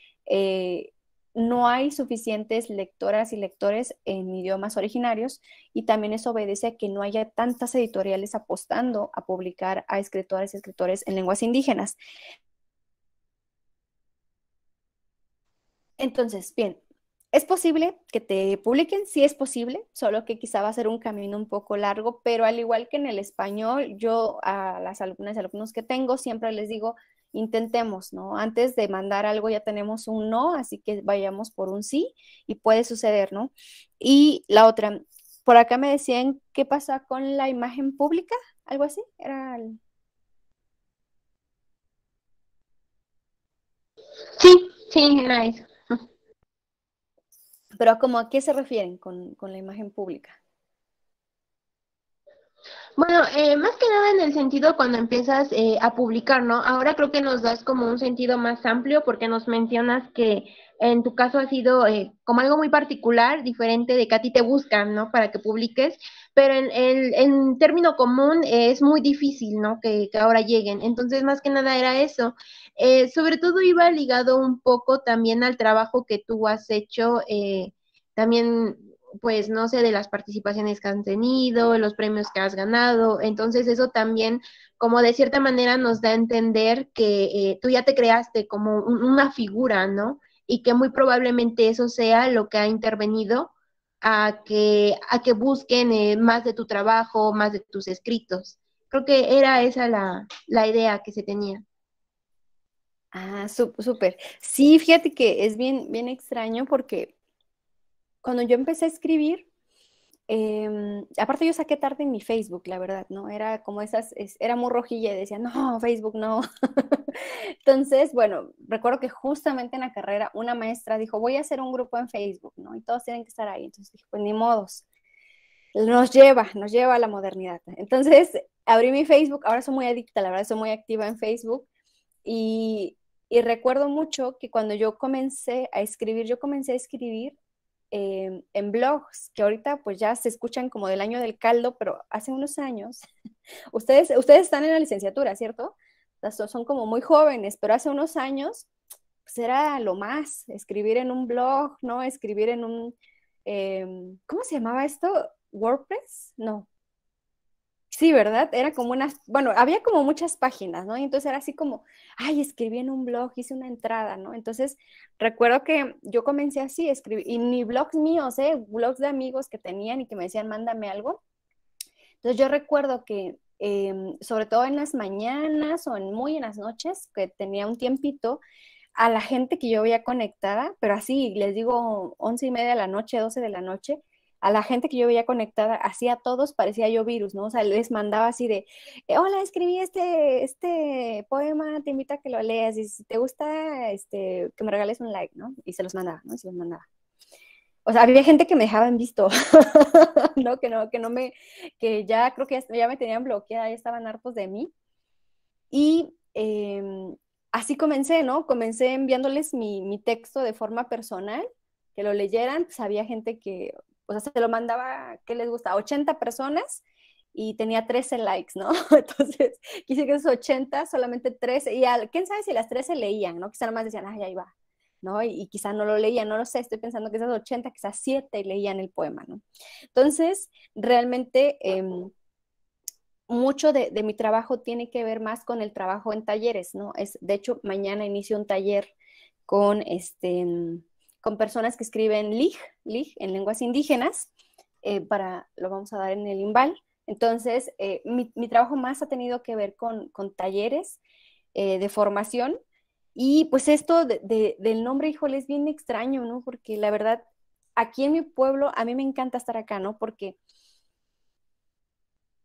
no hay suficientes lectoras y lectores en idiomas originarios y también eso obedece a que no haya tantas editoriales apostando a publicar a escritoras y escritores en lenguas indígenas. Entonces, bien, ¿es posible que te publiquen? Sí es posible, solo que quizá va a ser un camino un poco largo, pero al igual que en el español, yo a las alumnas y alumnos que tengo siempre les digo, intentemos, ¿no? Antes de mandar algo ya tenemos un no, así que vayamos por un sí y puede suceder, ¿no? Y la otra, por acá me decían, ¿qué pasa con la imagen pública? Algo así, Sí, sí, era eso. pero como a qué se refieren con la imagen pública. Bueno, más que nada en el sentido cuando empiezas a publicar, ¿no? Ahora creo que nos das como un sentido más amplio porque nos mencionas que en tu caso ha sido como algo muy particular, diferente de que a ti te buscan, ¿no? Para que publiques, pero en término común es muy difícil, ¿no? Que ahora lleguen. Entonces, más que nada era eso. Sobre todo iba ligado un poco también al trabajo que tú has hecho, también pues no sé, de las participaciones que han tenido, los premios que has ganado. Entonces eso también como de cierta manera nos da a entender que tú ya te creaste como una figura, ¿no? Y que muy probablemente eso sea lo que ha intervenido a que busquen más de tu trabajo, más de tus escritos. Creo que era esa la idea que se tenía. Ah, súper. Sí, fíjate que es bien, bien extraño porque cuando yo empecé a escribir, aparte yo saqué tarde en mi Facebook, la verdad, ¿no? Era como era muy rojilla y decía, no, Facebook no. Entonces, bueno, recuerdo que justamente en la carrera una maestra dijo, voy a hacer un grupo en Facebook, ¿no? Y todos tienen que estar ahí. Entonces dije, pues ni modos, nos lleva a la modernidad. Entonces, abrí mi Facebook, ahora soy muy adicta, la verdad, soy muy activa en Facebook. Y recuerdo mucho que cuando yo comencé a escribir en blogs, que ahorita pues ya se escuchan como del año del caldo, pero hace unos años, ustedes están en la licenciatura, ¿cierto? Son como muy jóvenes, pero hace unos años pues era lo más, escribir en un blog, ¿no? Escribir en ¿cómo se llamaba esto? ¿WordPress? No. Sí, ¿verdad? Era como bueno, había como muchas páginas, ¿no? Y entonces era así como, ay, escribí en un blog, hice una entrada, ¿no? Entonces, recuerdo que yo comencé así a escribir, y ni blogs míos, blogs de amigos que tenían y que me decían, mándame algo. Entonces, yo recuerdo que, sobre todo en las mañanas o muy en las noches, que tenía un tiempito, a la gente que yo veía conectada, pero así, les digo, 11:30 de la noche, 12 de la noche, a la gente que yo veía conectada, así a todos parecía yo virus, ¿no? O sea, les mandaba así de, hola, escribí este poema, te invito a que lo leas, y si te gusta, que me regales un like, ¿no? Y se los mandaba, ¿no? Y se los mandaba. O sea, había gente que me dejaba en visto, ¿no? Que ya creo que ya me tenían bloqueada, ya estaban hartos de mí. Y así comencé, ¿no? Comencé enviándoles mi texto de forma personal, que lo leyeran. Pues había gente que, o sea, se lo mandaba, ¿qué les gusta? 80 personas y tenía 13 likes, ¿no? Entonces, quise que esos 80, solamente 13, y quién sabe si las 13 leían, ¿no? Quizá nomás decían, ay, ahí va, ¿no? Y quizá no lo leían, no lo sé, estoy pensando que esas 80, quizás 7 leían el poema, ¿no? Entonces, realmente mucho de mi trabajo tiene que ver más con el trabajo en talleres, ¿no? De hecho, mañana inicio un taller con, con personas que escriben LIG en lenguas indígenas, lo vamos a dar en el IMBAL. Entonces, mi trabajo más ha tenido que ver con talleres de formación, y pues esto del nombre, híjole, es bien extraño, ¿no? Porque la verdad, aquí en mi pueblo, a mí me encanta estar acá, ¿no? Porque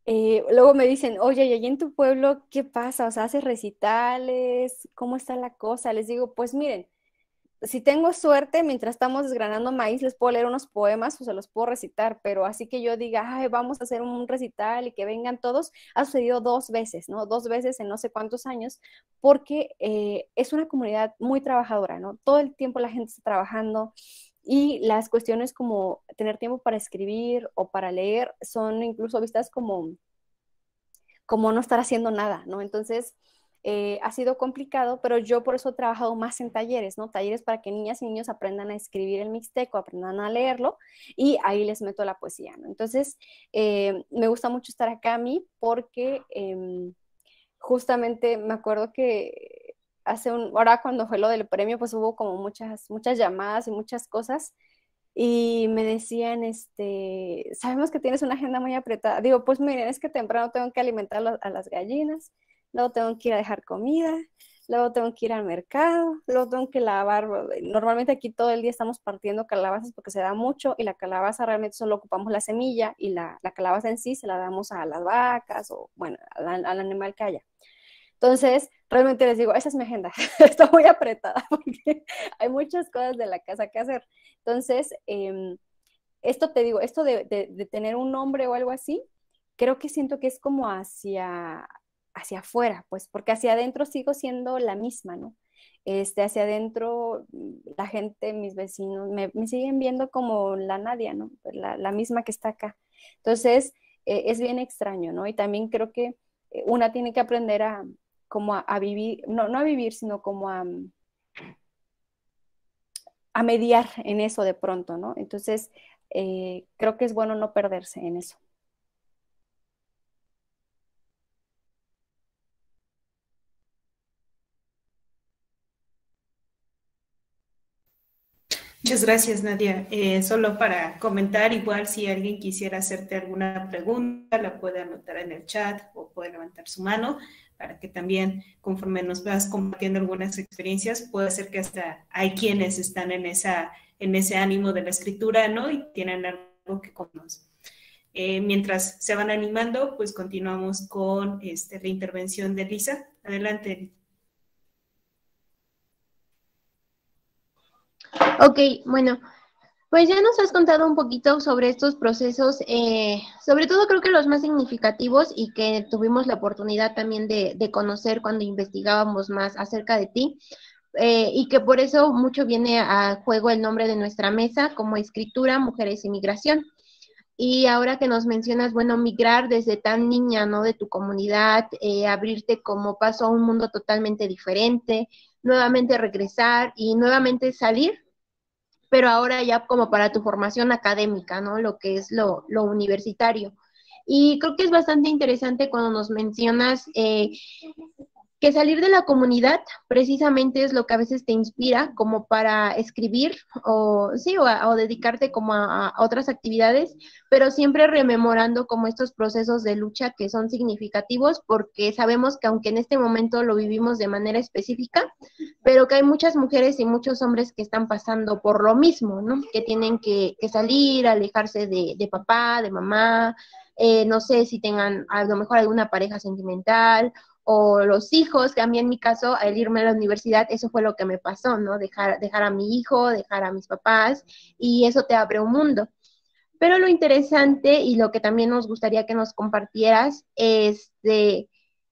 luego me dicen, oye, ¿y allí en tu pueblo qué pasa? O sea, ¿haces recitales? ¿Cómo está la cosa? Les digo, pues miren, si tengo suerte, mientras estamos desgranando maíz, les puedo leer unos poemas o se los puedo recitar, pero así que yo diga, ay, vamos a hacer un recital y que vengan todos, ha sucedido 2 veces, ¿no? 2 veces en no sé cuántos años, porque es una comunidad muy trabajadora, ¿no? Todo el tiempo la gente está trabajando, y las cuestiones como tener tiempo para escribir o para leer son incluso vistas como no estar haciendo nada, ¿no? Entonces, ha sido complicado, pero yo por eso he trabajado más en talleres, ¿no? Talleres para que niñas y niños aprendan a escribir el mixteco, aprendan a leerlo, y ahí les meto la poesía, ¿no? Entonces, me gusta mucho estar acá a mí porque justamente me acuerdo que ahora cuando fue lo del premio, pues hubo como muchas llamadas y muchas cosas, y me decían, sabemos que tienes una agenda muy apretada. Digo, pues miren, es que temprano tengo que alimentar a las gallinas, luego tengo que ir a dejar comida, luego tengo que ir al mercado, luego tengo que lavar. Normalmente aquí todo el día estamos partiendo calabazas porque se da mucho, y la calabaza realmente solo ocupamos la semilla, y la calabaza en sí se la damos a las vacas o, bueno, al animal que haya. Entonces, realmente les digo, esa es mi agenda, está muy apretada porque hay muchas cosas de la casa que hacer. Entonces, esto te digo, esto de tener un nombre o algo así, creo que siento que es como hacia afuera, pues, porque hacia adentro sigo siendo la misma, ¿no? Hacia adentro, la gente, mis vecinos, me siguen viendo como la Nadia, ¿no? La misma que está acá. Entonces, es bien extraño, ¿no? Y también creo que una tiene que aprender como a vivir, no a vivir, sino como a mediar en eso de pronto, ¿no? Entonces, creo que es bueno no perderse en eso. Muchas gracias, Nadia. Solo para comentar, igual si alguien quisiera hacerte alguna pregunta, la puede anotar en el chat o puede levantar su mano para que también, conforme nos vas compartiendo algunas experiencias, puede ser que hasta hay quienes están en ese ánimo de la escritura, ¿no? Y tienen algo que comemos. Mientras se van animando, pues continuamos con la intervención de Lisa. Adelante. Ok, bueno, pues ya nos has contado un poquito sobre estos procesos, sobre todo creo que los más significativos y que tuvimos la oportunidad también de conocer cuando investigábamos más acerca de ti, y que por eso mucho viene a juego el nombre de nuestra mesa como Escritura, Mujeres y Migración. Y ahora que nos mencionas, bueno, migrar desde tan niña, ¿no? De tu comunidad, abrirte como paso a un mundo totalmente diferente, nuevamente regresar y nuevamente salir, pero ahora ya como para tu formación académica, ¿no? Lo que es lo universitario. Y creo que es bastante interesante cuando nos mencionas que salir de la comunidad precisamente es lo que a veces te inspira como para escribir o sí, o dedicarte como a otras actividades, pero siempre rememorando como estos procesos de lucha que son significativos porque sabemos que aunque en este momento lo vivimos de manera específica, pero que hay muchas mujeres y muchos hombres que están pasando por lo mismo, ¿no? Que tienen que salir, alejarse de papá, de mamá, no sé si tengan a lo mejor alguna pareja sentimental o los hijos, que a mí en mi caso, al irme a la universidad, eso fue lo que me pasó, ¿no? Dejar a mi hijo, dejar a mis papás, y eso te abre un mundo. Pero lo interesante y lo que también nos gustaría que nos compartieras es de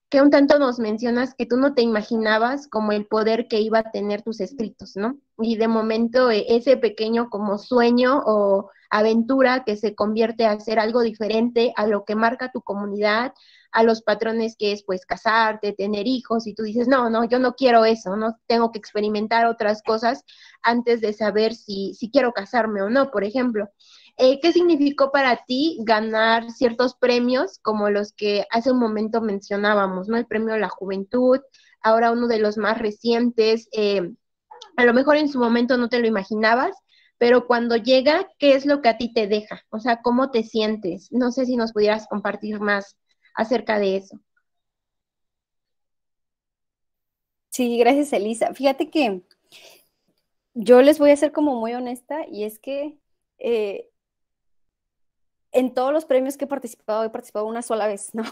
que un tanto nos mencionas que tú no te imaginabas como el poder que iba a tener tus escritos, ¿no? Y de momento ese pequeño como sueño o aventura que se convierte a ser algo diferente a lo que marca tu comunidad, a los patrones que es pues casarte, tener hijos, y tú dices, no, no, yo no quiero eso, no tengo que experimentar otras cosas antes de saber si quiero casarme o no, por ejemplo. ¿Qué significó para ti ganar ciertos premios como los que hace un momento mencionábamos, ¿no? El premio a la juventud, ahora uno de los más recientes, a lo mejor en su momento no te lo imaginabas, pero cuando llega, ¿qué es lo que a ti te deja? O sea, ¿cómo te sientes? No sé si nos pudieras compartir más acerca de eso. Sí, gracias, Elisa. Fíjate que yo les voy a ser como muy honesta y es que en todos los premios que he participado una sola vez, ¿no?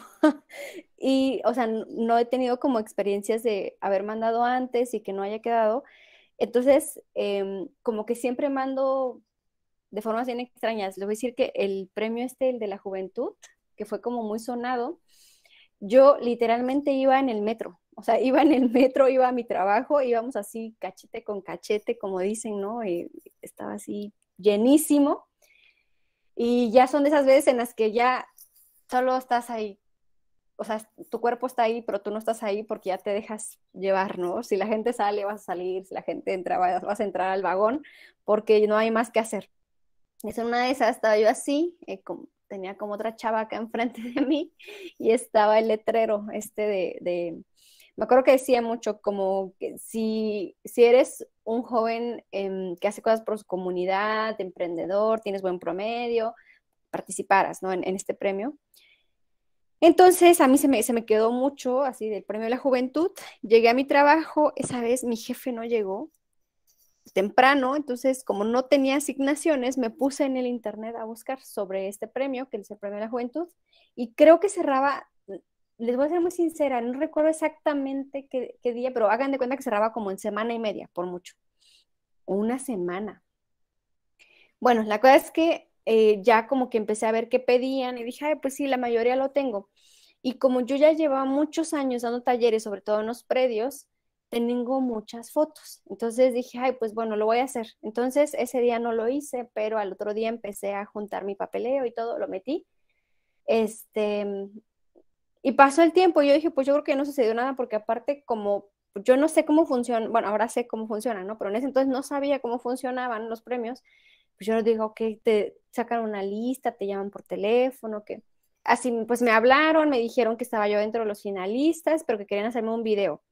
Y, o sea, no he tenido como experiencias de haber mandado antes y que no haya quedado. Entonces, como que siempre mando de formas bien extrañas. Les voy a decir que el premio el de la juventud, que fue como muy sonado, yo literalmente iba en el metro. O sea, iba en el metro, iba a mi trabajo, íbamos así cachete con cachete, como dicen, ¿no? Y estaba así llenísimo. Y ya son de esas veces en las que ya solo estás ahí. O sea, tu cuerpo está ahí, pero tú no estás ahí porque ya te dejas llevar, ¿no? Si la gente sale, vas a salir, si la gente entra, vas a entrar al vagón, porque no hay más que hacer. Es una de esas, estaba yo así, tenía como otra chava acá enfrente de mí y estaba el letrero me acuerdo que decía mucho como que si eres un joven que hace cosas por su comunidad, emprendedor, tienes buen promedio, participaras, ¿no? En este premio. Entonces a mí se me quedó mucho así del premio de la juventud. Llegué a mi trabajo, esa vez mi jefe no llegó temprano, entonces como no tenía asignaciones, me puse en el internet a buscar sobre este premio, que es el premio de la juventud, y creo que cerraba, les voy a ser muy sincera, no recuerdo exactamente qué día, pero hagan de cuenta que cerraba como en semana y media, por mucho, o una semana. Bueno, la cosa es que ya como que empecé a ver qué pedían y dije, ay, pues sí, la mayoría lo tengo. Y como yo ya llevaba muchos años dando talleres, sobre todo en los predios, tengo muchas fotos. Entonces dije, ay, pues bueno, lo voy a hacer. Entonces ese día no lo hice, pero al otro día empecé a juntar mi papeleo y todo, lo metí. Este, y pasó el tiempo y yo dije, pues yo creo que no sucedió nada porque aparte como yo no sé cómo funciona, bueno, ahora sé cómo funciona, ¿no? Pero en ese entonces no sabía cómo funcionaban los premios. Pues yo les digo, ok, te sacan una lista, te llaman por teléfono, que así, pues me hablaron, me dijeron que estaba yo dentro de los finalistas, pero que querían hacerme un video.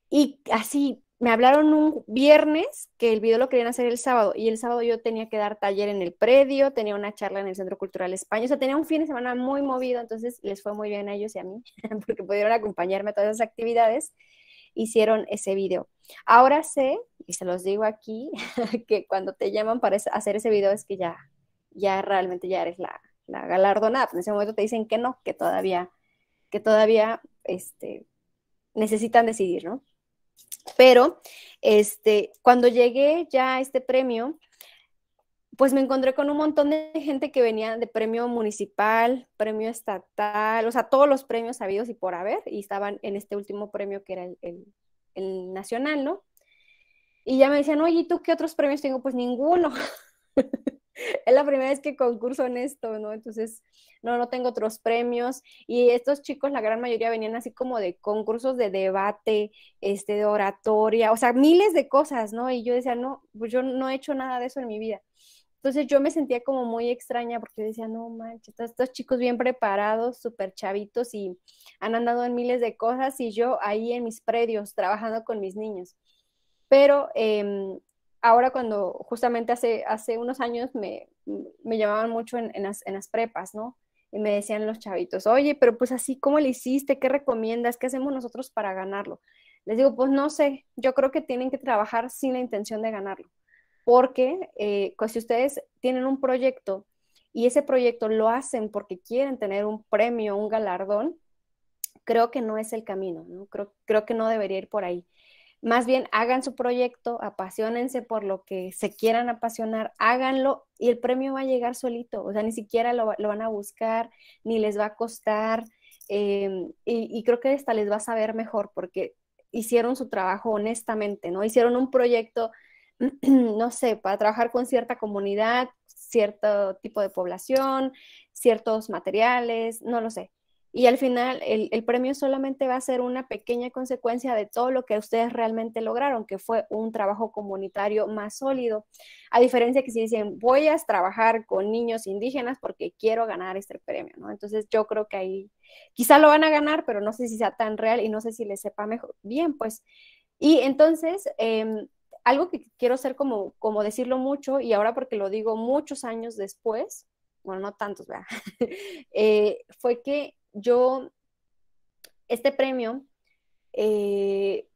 Y así, me hablaron un viernes que el video lo querían hacer el sábado, y el sábado yo tenía que dar taller en el predio, tenía una charla en el Centro Cultural España, o sea, tenía un fin de semana muy movido, entonces les fue muy bien a ellos y a mí, porque pudieron acompañarme a todas esas actividades, hicieron ese video. Ahora sé, y se los digo aquí, que cuando te llaman para hacer ese video es que ya realmente ya eres la galardonada. En ese momento te dicen que no, que todavía necesitan decidir, ¿no? Pero cuando llegué ya a este premio, pues me encontré con un montón de gente que venía de premio municipal, premio estatal, o sea, todos los premios habidos y por haber, y estaban en este último premio que era el nacional, ¿no? Y ya me decían, oye, ¿y tú qué otros premios tengo? Pues ninguno. Es la primera vez que concurso en esto, ¿no? Entonces, no tengo otros premios. Y estos chicos, la gran mayoría venían así como de concursos de debate, de oratoria, o sea, miles de cosas, ¿no? Y yo decía, no, pues yo no he hecho nada de eso en mi vida. Entonces yo me sentía como muy extraña porque decía, no manches, estos chicos bien preparados, súper chavitos y han andado en miles de cosas y yo ahí en mis predios trabajando con mis niños. Pero ahora cuando justamente hace unos años me llamaban mucho en las prepas, ¿no? Y me decían los chavitos, oye, pero pues así, ¿cómo le hiciste? ¿Qué recomiendas? ¿Qué hacemos nosotros para ganarlo? Les digo, pues no sé, yo creo que tienen que trabajar sin la intención de ganarlo, porque pues si ustedes tienen un proyecto y ese proyecto lo hacen porque quieren tener un premio, un galardón, creo que no es el camino, ¿no? Creo que no debería ir por ahí. Más bien hagan su proyecto, apasionense por lo que se quieran apasionar, háganlo y el premio va a llegar solito, o sea, ni siquiera lo van a buscar, ni les va a costar, y creo que hasta les va a saber mejor porque hicieron su trabajo honestamente, ¿no? Hicieron un proyecto, no sé, para trabajar con cierta comunidad, cierto tipo de población, ciertos materiales, no lo sé. Y al final el premio solamente va a ser una pequeña consecuencia de todo lo que ustedes realmente lograron, que fue un trabajo comunitario más sólido. A diferencia que si dicen, voy a trabajar con niños indígenas porque quiero ganar este premio, ¿no? Entonces yo creo que ahí quizá lo van a ganar, pero no sé si sea tan real y no sé si les sepa mejor. Bien, pues. Y entonces, algo que quiero hacer como decirlo mucho, y ahora porque lo digo muchos años después, bueno, no tantos, ¿verdad? Fue que yo, este premio, eh,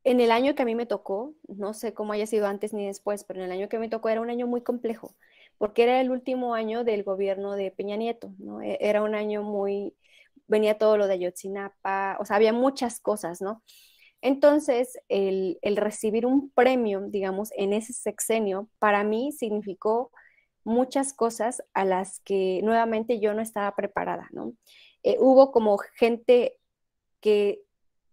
en el año que a mí me tocó, no sé cómo haya sido antes ni después, pero en el año que me tocó era un año muy complejo, porque era el último año del gobierno de Peña Nieto, ¿no? Era un año venía todo lo de Ayotzinapa, o sea, había muchas cosas, ¿no? Entonces, el recibir un premio, digamos, en ese sexenio, para mí significó muchas cosas a las que nuevamente yo no estaba preparada, ¿no? Hubo como gente que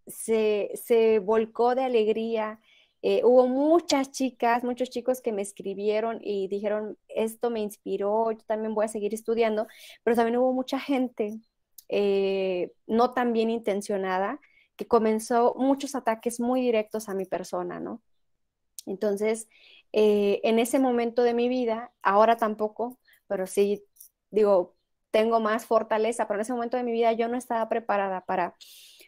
se volcó de alegría. Hubo muchas chicas, muchos chicos que me escribieron y dijeron, esto me inspiró, yo también voy a seguir estudiando, pero también hubo mucha gente no tan bien intencionada que comenzó muchos ataques muy directos a mi persona, ¿no? Entonces, en ese momento de mi vida, ahora tampoco, pero sí, digo, tengo más fortaleza, pero en ese momento de mi vida yo no estaba preparada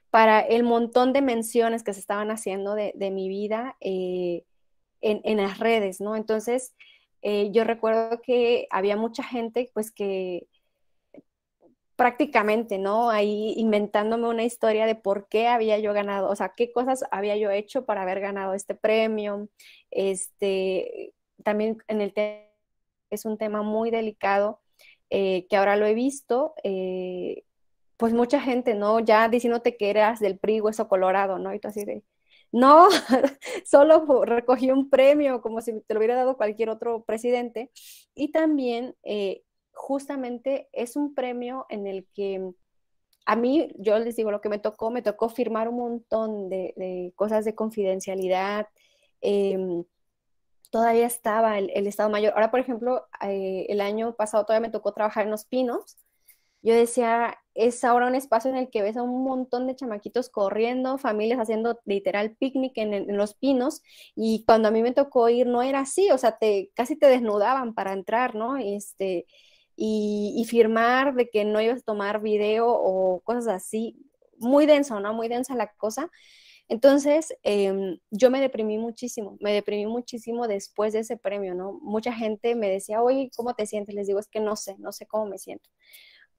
para el montón de menciones que se estaban haciendo de mi vida en las redes, ¿no? Entonces, yo recuerdo que había mucha gente, pues, que prácticamente, ¿no? Ahí inventándome una historia de por qué había yo ganado, o sea, qué cosas había yo hecho para haber ganado este premio. También es un tema muy delicado que ahora lo he visto, pues mucha gente, ¿no? Ya diciéndote que eras del PRI hueso colorado, ¿no? Y tú así de, no, solo recogí un premio como si te lo hubiera dado cualquier otro presidente. Y también justamente es un premio en el que a mí, yo les digo, lo que me tocó firmar un montón de cosas de confidencialidad. Todavía estaba el Estado Mayor. Ahora, por ejemplo, el año pasado todavía me tocó trabajar en Los Pinos. Yo decía, es ahora un espacio en el que ves a un montón de chamaquitos corriendo, familias haciendo literal picnic en Los Pinos, y cuando a mí me tocó ir no era así, o sea, casi te desnudaban para entrar, ¿no? Y firmar de que no ibas a tomar video o cosas así, muy denso, ¿no? Muy densa la cosa. Entonces, yo me deprimí muchísimo después de ese premio, ¿no? Mucha gente me decía, oye, ¿cómo te sientes? Les digo, es que no sé cómo me siento.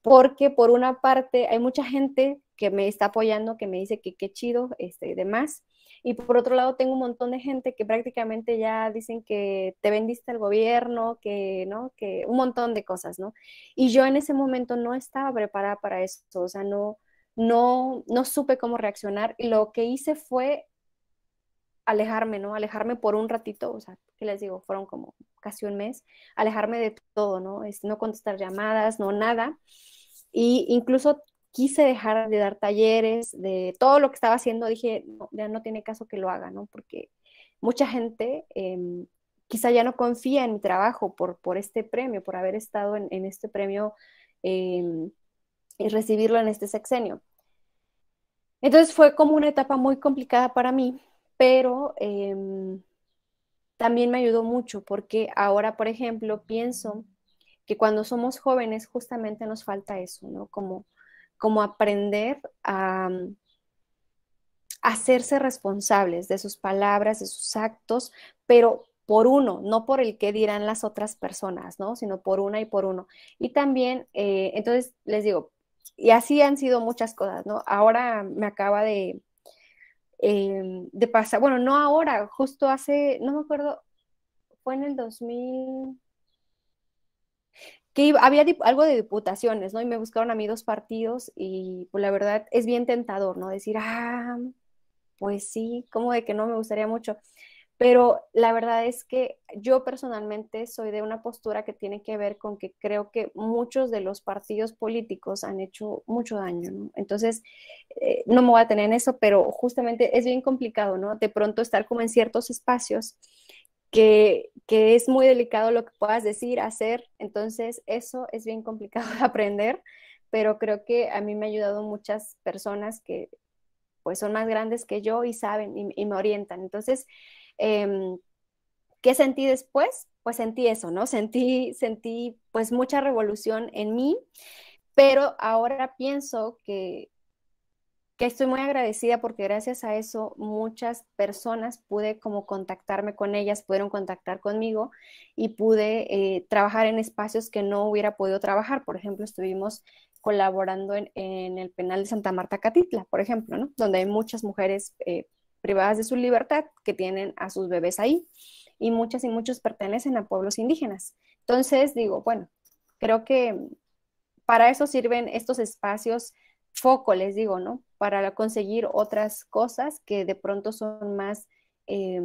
Porque por una parte hay mucha gente que me está apoyando, que me dice que qué chido, demás, Y por otro lado, tengo un montón de gente que prácticamente ya dicen que te vendiste al gobierno, que, ¿no? Que un montón de cosas, ¿no? Y yo en ese momento no estaba preparada para eso, o sea, no supe cómo reaccionar. Y lo que hice fue alejarme, ¿no? Alejarme por un ratito, o sea, ¿qué les digo? Fueron como casi un mes, alejarme de todo, ¿no? No contestar llamadas, no nada. Y incluso quise dejar de dar talleres, de todo lo que estaba haciendo, dije, no, ya no tiene caso que lo haga, ¿no? Porque mucha gente quizá ya no confía en mi trabajo por este premio, por haber estado en este premio y recibirlo en este sexenio. Entonces fue como una etapa muy complicada para mí, pero también me ayudó mucho porque ahora, por ejemplo, pienso que cuando somos jóvenes justamente nos falta eso, ¿no? Como aprender a hacerse responsables de sus palabras, de sus actos, pero por uno, no por el que dirán las otras personas, ¿no? Sino por una y por uno. Y también, entonces les digo, y así han sido muchas cosas, ¿no? Ahora me acaba de pasar, bueno, no ahora, justo hace, no me acuerdo, fue en el 2000, que había algo de diputaciones, ¿no? Y me buscaron a mí 2 partidos y pues la verdad es bien tentador, ¿no? Decir, pues sí, como de que no me gustaría mucho. Pero la verdad es que yo personalmente soy de una postura que tiene que ver con que creo que muchos de los partidos políticos han hecho mucho daño, ¿no? Entonces, no me voy a tener en eso, pero justamente es bien complicado, ¿no? De pronto estar como en ciertos espacios que es muy delicado lo que puedas decir, hacer, entonces eso es bien complicado de aprender, pero creo que a mí me ha ayudado muchas personas que pues son más grandes que yo y saben y me orientan. Entonces, eh, ¿qué sentí después? Pues sentí eso, ¿no? Sentí pues mucha revolución en mí, pero ahora pienso que estoy muy agradecida porque gracias a eso muchas personas pude como contactarme con ellas, pudieron contactar conmigo y pude trabajar en espacios que no hubiera podido trabajar. Por ejemplo, estuvimos colaborando en el penal de Santa Marta Catitla, por ejemplo, ¿no? Donde hay muchas mujeres privadas de su libertad que tienen a sus bebés ahí y muchas y muchos pertenecen a pueblos indígenas. Entonces, digo, bueno, creo que para eso sirven estos espacios foco, les digo, ¿no? Para conseguir otras cosas que de pronto son más, eh,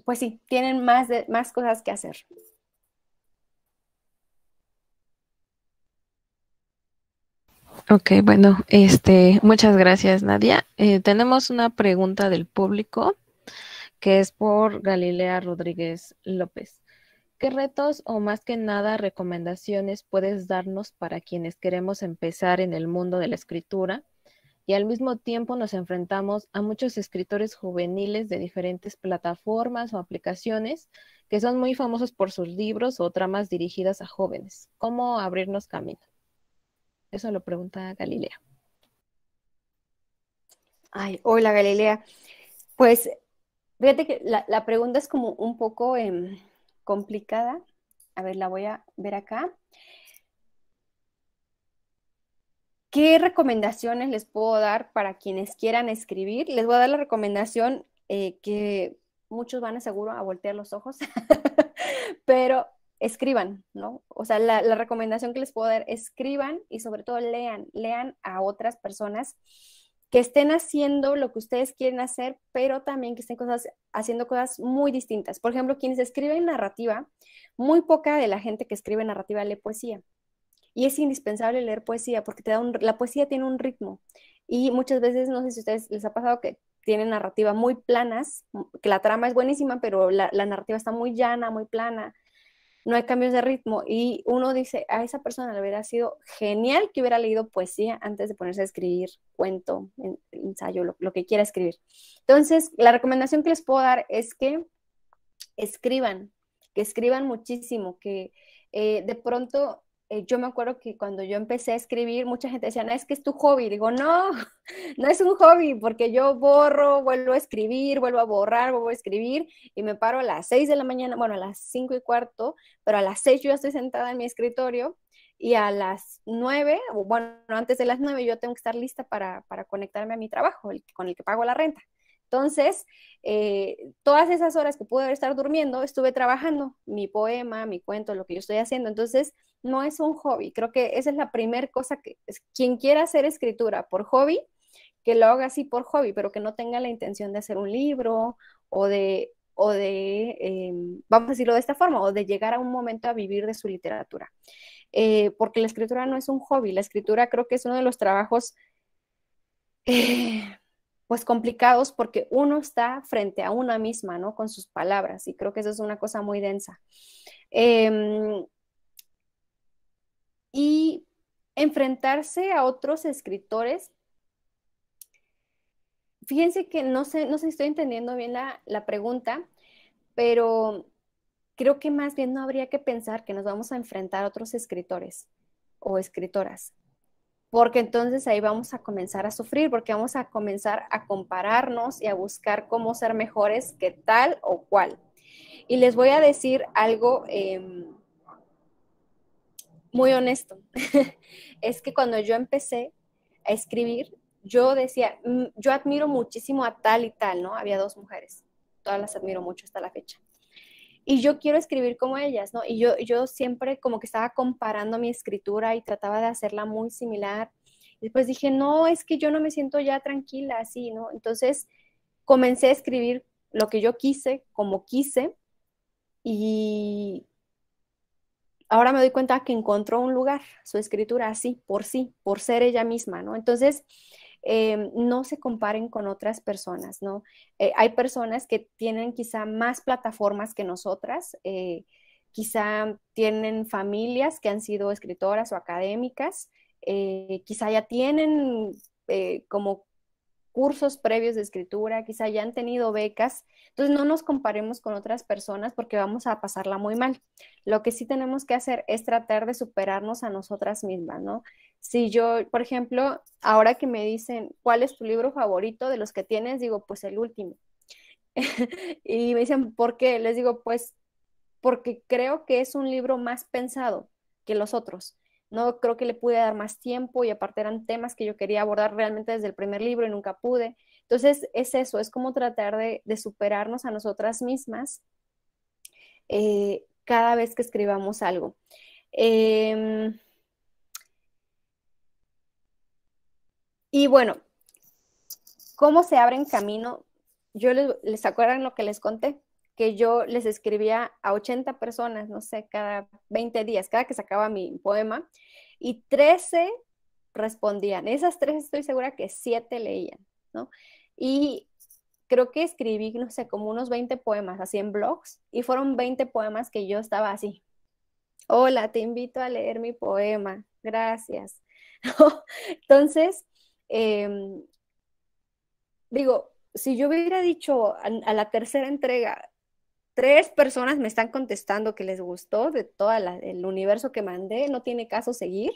pues sí, tienen más cosas que hacer. Ok, bueno, muchas gracias, Nadia. Tenemos una pregunta del público que es por Galilea Rodríguez López. ¿Qué retos o más que nada recomendaciones puedes darnos para quienes queremos empezar en el mundo de la escritura y al mismo tiempo nos enfrentamos a muchos escritores juveniles de diferentes plataformas o aplicaciones que son muy famosos por sus libros o tramas dirigidas a jóvenes? ¿Cómo abrirnos camino? Eso lo pregunta Galilea. Ay, hola Galilea. Pues fíjate que la pregunta es como un poco complicada. A ver, la voy a ver acá. ¿Qué recomendaciones les puedo dar para quienes quieran escribir? Les voy a dar la recomendación que muchos van a seguro a voltear los ojos, pero escriban, ¿no? O sea, la recomendación que les puedo dar, escriban y sobre todo lean a otras personas que estén haciendo lo que ustedes quieren hacer, pero también que estén haciendo cosas muy distintas. Por ejemplo, quienes escriben narrativa, muy poca de la gente que escribe narrativa lee poesía. Y es indispensable leer poesía porque la poesía tiene un ritmo. Y muchas veces, no sé si a ustedes les ha pasado que tienen narrativa muy planas, que la trama es buenísima, pero la narrativa está muy llana, muy plana, no hay cambios de ritmo. Y uno dice, a esa persona le hubiera sido genial que hubiera leído poesía antes de ponerse a escribir cuento, ensayo, lo que quiera escribir. Entonces, la recomendación que les puedo dar es escriban, que escriban muchísimo, que de pronto yo me acuerdo que cuando yo empecé a escribir, mucha gente decía, no, es que es tu hobby. Digo, no, no es un hobby, porque yo borro, vuelvo a escribir, vuelvo a borrar, vuelvo a escribir, y me paro a las 6 de la mañana, bueno, a las 5:15, pero a las 6 yo ya estoy sentada en mi escritorio, y a las 9, o bueno, antes de las 9 yo tengo que estar lista para conectarme a mi trabajo, con el que pago la renta. Entonces, todas esas horas que pude estar durmiendo, estuve trabajando mi poema, mi cuento, lo que yo estoy haciendo. Entonces, no es un hobby. Creo que esa es la primera cosa que quien quiera hacer escritura por hobby, que lo haga así por hobby, pero que no tenga la intención de hacer un libro vamos a decirlo de esta forma, o de llegar a un momento a vivir de su literatura. Porque la escritura no es un hobby, la escritura creo que es uno de los trabajos pues complicados porque uno está frente a una misma, ¿no? Con sus palabras, y creo que eso es una cosa muy densa. Y enfrentarse a otros escritores, fíjense que no sé si estoy entendiendo bien la pregunta, pero creo que más bien no habría que pensar que nos vamos a enfrentar a otros escritores o escritoras, porque entonces ahí vamos a comenzar a sufrir, porque vamos a comenzar a compararnos y a buscar cómo ser mejores que tal o cual. Y les voy a decir algo muy honesto. Es que cuando yo empecé a escribir, yo decía, yo admiro muchísimo a tal y tal, ¿no? Había 2 mujeres, todas las admiro mucho hasta la fecha. Y yo quiero escribir como ellas, ¿no? Y yo siempre como que estaba comparando mi escritura y trataba de hacerla muy similar. Y después dije, no, es que yo no me siento ya tranquila así, ¿no? Entonces comencé a escribir lo que yo quise, como quise, y ahora me doy cuenta que encontró un lugar, su escritura así, por ser ella misma, ¿no? Entonces, no se comparen con otras personas, ¿no? Hay personas que tienen quizá más plataformas que nosotras, quizá tienen familias que han sido escritoras o académicas, quizá ya tienen como cursos previos de escritura, quizá ya han tenido becas. Entonces no nos comparemos con otras personas porque vamos a pasarla muy mal. Lo que sí tenemos que hacer es tratar de superarnos a nosotras mismas, ¿no? Si yo, por ejemplo, ahora que me dicen, ¿cuál es tu libro favorito de los que tienes? Digo, pues el último. Y me dicen, ¿por qué? Les digo, pues porque creo que es un libro más pensado que los otros. No creo que le pude dar más tiempo, y aparte eran temas que yo quería abordar realmente desde el primer libro y nunca pude. Entonces es eso, es como tratar de superarnos a nosotras mismas cada vez que escribamos algo. Y bueno, ¿cómo se abren camino? Yo les acuerdan lo que les conté, que yo les escribía a 80 personas, no sé, cada 20 días, cada que sacaba mi poema, y 13 respondían. Esas 3 estoy segura que 7 leían, ¿no? Y creo que escribí, no sé, como unos 20 poemas, así en blogs, y fueron 20 poemas que yo estaba así. Hola, te invito a leer mi poema, gracias. Entonces, digo, si yo hubiera dicho a la tercera entrega, 3 personas me están contestando que les gustó de todo el universo que mandé, no tiene caso seguir,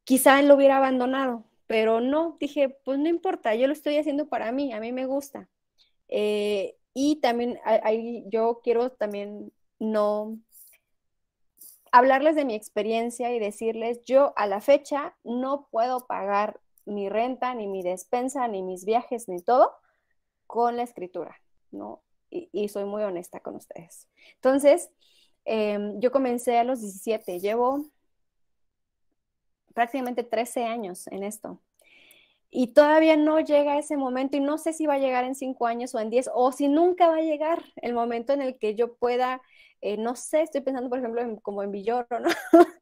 quizá lo hubiera abandonado, pero no, dije, pues no importa, yo lo estoy haciendo para mí, a mí me gusta. Y también yo quiero también no hablarles de mi experiencia y decirles, yo a la fecha no puedo pagar mi renta, ni mi despensa, ni mis viajes, ni todo con la escritura, ¿no? Y soy muy honesta con ustedes. Entonces, yo comencé a los 17, llevo prácticamente 13 años en esto. Y todavía no llega ese momento, y no sé si va a llegar en 5 años o en 10, o si nunca va a llegar el momento en el que yo pueda, no sé, estoy pensando por ejemplo como en Villoro, ¿no?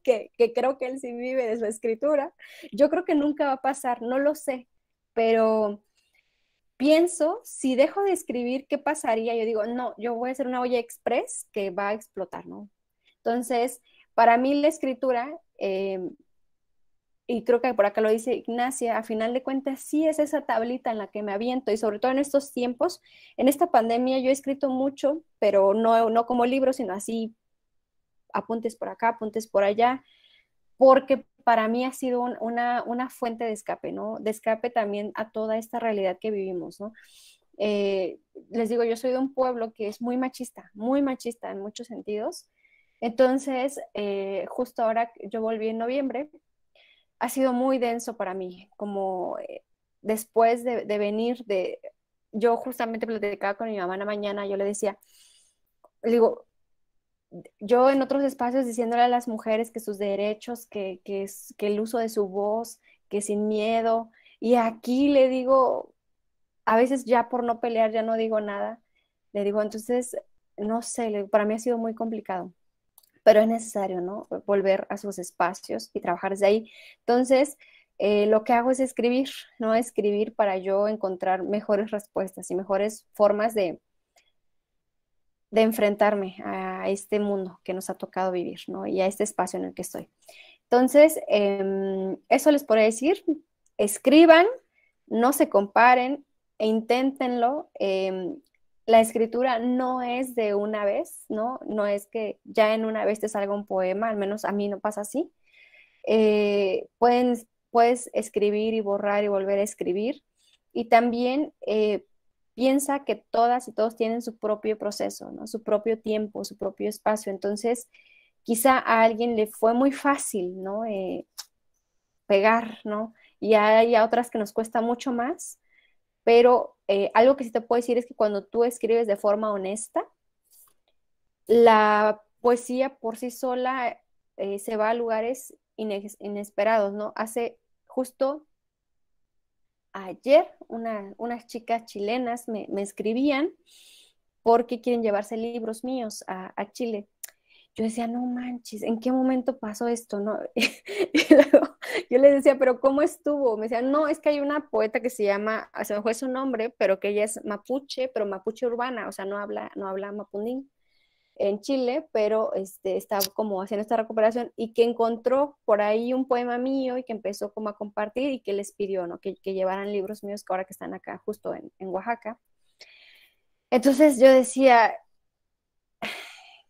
que creo que él sí vive de su escritura. Yo creo que nunca va a pasar, no lo sé, pero pienso, si dejo de escribir, ¿qué pasaría? Yo digo, no, yo voy a hacer una olla express que va a explotar, ¿no? Entonces, para mí la escritura, y creo que por acá lo dice Ignacia, a final de cuentas sí es esa tablita en la que me aviento, y sobre todo en estos tiempos, en esta pandemia yo he escrito mucho, pero no como libro, sino así, apuntes por acá, apuntes por allá, porque para mí ha sido una fuente de escape, ¿no? De escape también a toda esta realidad que vivimos, ¿no? Les digo, yo soy de un pueblo que es muy machista en muchos sentidos. Entonces, justo ahora yo volví en noviembre, ha sido muy denso para mí, como después de venir yo justamente platicaba con mi mamá en la mañana, yo le decía, le digo, yo en otros espacios diciéndole a las mujeres que sus derechos, que el uso de su voz, que sin miedo, y aquí le digo, a veces ya por no pelear ya no digo nada, le digo, entonces, no sé, para mí ha sido muy complicado, pero es necesario, ¿no? Volver a sus espacios y trabajar desde ahí. Entonces, lo que hago es escribir, ¿no? Escribir para yo encontrar mejores respuestas y mejores formas de enfrentarme a este mundo que nos ha tocado vivir, ¿no? Y a este espacio en el que estoy. Entonces, eso les podría decir, escriban, no se comparen e inténtenlo. La escritura no es de una vez, ¿no? No es que ya en una vez te salga un poema, al menos a mí no pasa así. Puedes escribir y borrar y volver a escribir. Y también piensa que todas y todos tienen su propio proceso, ¿no? Su propio tiempo, su propio espacio. Entonces, quizá a alguien le fue muy fácil, ¿no? Pegar, ¿no? Y hay a otras que nos cuesta mucho más, pero algo que sí te puedo decir es que cuando tú escribes de forma honesta, la poesía por sí sola se va a lugares inesperados, ¿no? Hace justo ayer unas chicas chilenas me escribían porque quieren llevarse libros míos a Chile. Yo decía, no manches, ¿en qué momento pasó esto? ¿No? Y luego yo les decía, ¿pero cómo estuvo? Me decían, no, es que hay una poeta que se llama, se me fue su nombre, pero que ella es mapuche, pero mapuche urbana, o sea, no habla mapundín en Chile, pero está como haciendo esta recuperación y que encontró por ahí un poema mío y que empezó como a compartir y que les pidió, ¿no? Que llevaran libros míos que ahora que están acá justo en Oaxaca. Entonces yo decía,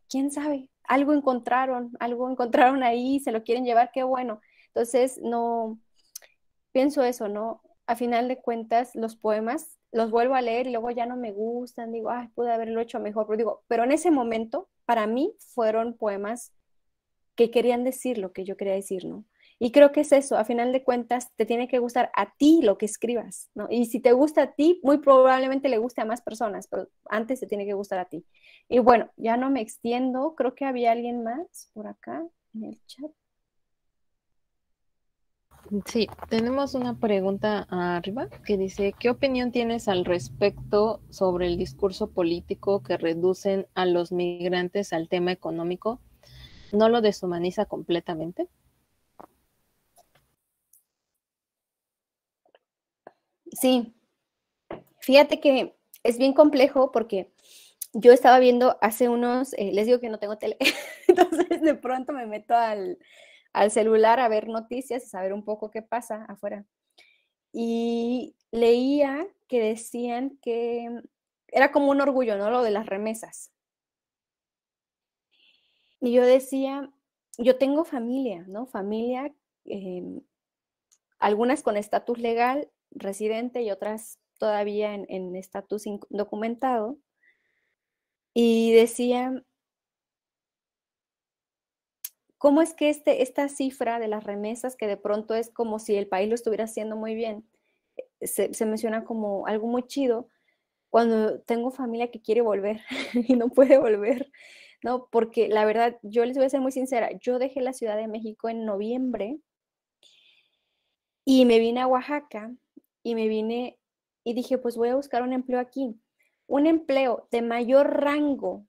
¿quién sabe? Algo encontraron ahí, se lo quieren llevar, qué bueno. Entonces, no, pienso eso, ¿no? A final de cuentas, los poemas los vuelvo a leer y luego ya no me gustan, digo, ay, pude haberlo hecho mejor, pero en ese momento, para mí, fueron poemas que querían decir lo que yo quería decir, ¿no? Y creo que es eso, a final de cuentas, te tiene que gustar a ti lo que escribas, ¿no? Y si te gusta a ti, muy probablemente le guste a más personas, pero antes te tiene que gustar a ti. Y bueno, ya no me extiendo, creo que había alguien más por acá en el chat. Sí, tenemos una pregunta arriba que dice, ¿qué opinión tienes al respecto sobre el discurso político que reducen a los migrantes al tema económico? ¿No lo deshumaniza completamente? Sí, fíjate que es bien complejo porque yo estaba viendo hace les digo que no tengo tele, entonces de pronto me meto al celular a ver noticias y saber un poco qué pasa afuera. Y leía que decían que era como un orgullo, ¿no? Lo de las remesas. Y yo decía, yo tengo familia, ¿no? Familia, algunas con estatus legal, residente, y otras todavía en estatus indocumentado. Y decía, ¿cómo es que esta cifra de las remesas, que de pronto es como si el país lo estuviera haciendo muy bien, se menciona como algo muy chido, cuando tengo familia que quiere volver y no puede volver, ¿no? Porque la verdad, yo les voy a ser muy sincera, yo dejé la Ciudad de México en noviembre y me vine a Oaxaca y y dije, pues voy a buscar un empleo aquí, un empleo de mayor rango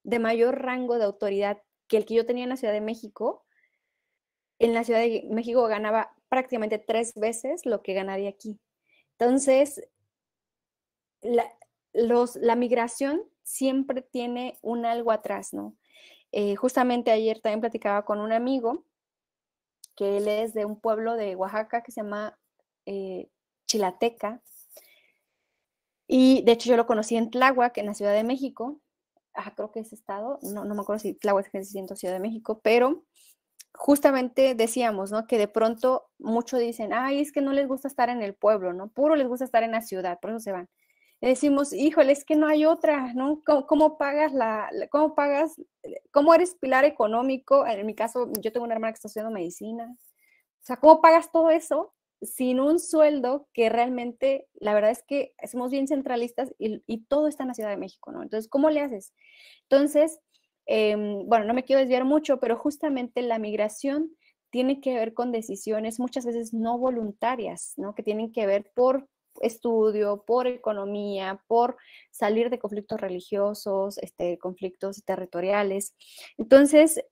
de autoridad que el que yo tenía en la Ciudad de México. En la Ciudad de México ganaba prácticamente 3 veces lo que ganaría aquí. Entonces, la migración siempre tiene un algo atrás, ¿no? Justamente ayer también platicaba con un amigo que él es de un pueblo de Oaxaca que se llama Chilateca, y de hecho yo lo conocí en Tláhuac, en la Ciudad de México. Creo que es estado, no me acuerdo si Tláhuac es Ciudad de México, pero justamente decíamos, ¿no? Que de pronto muchos dicen, ay, es que no les gusta estar en el pueblo, ¿no? Puro les gusta estar en la ciudad, por eso se van. Y decimos, híjole, es que no hay otra, ¿no? ¿Cómo pagas cómo eres pilar económico? En mi caso, yo tengo una hermana que está estudiando medicina. O sea, ¿cómo pagas todo eso sin un sueldo que realmente, la verdad es que somos bien centralistas y todo está en la Ciudad de México, ¿no? Entonces, ¿cómo le haces? Entonces, bueno, no me quiero desviar mucho, pero justamente la migración tiene que ver con decisiones muchas veces no voluntarias, ¿no? Que tienen que ver por estudio, por economía, por salir de conflictos religiosos, conflictos territoriales. Entonces,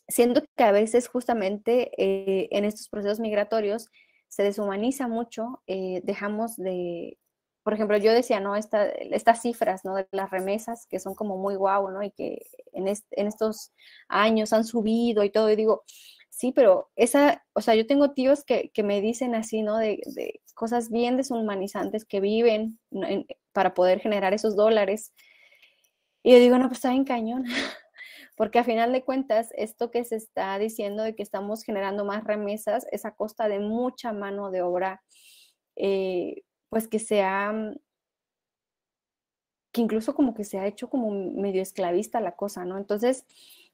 siento que a veces justamente en estos procesos migratorios se deshumaniza mucho, dejamos de, por ejemplo, yo decía, ¿no? Estas cifras, ¿no? De las remesas que son como muy guau, ¿no? Y que en estos años han subido y todo, y digo, sí, pero o sea, yo tengo tíos que me dicen así, ¿no? De cosas bien deshumanizantes que viven, ¿no? Para poder generar esos dólares. Y yo digo, no, pues está bien cañón. Porque a final de cuentas, esto que se está diciendo de que estamos generando más remesas es a costa de mucha mano de obra, pues que incluso como que se ha hecho como medio esclavista la cosa, ¿no? Entonces,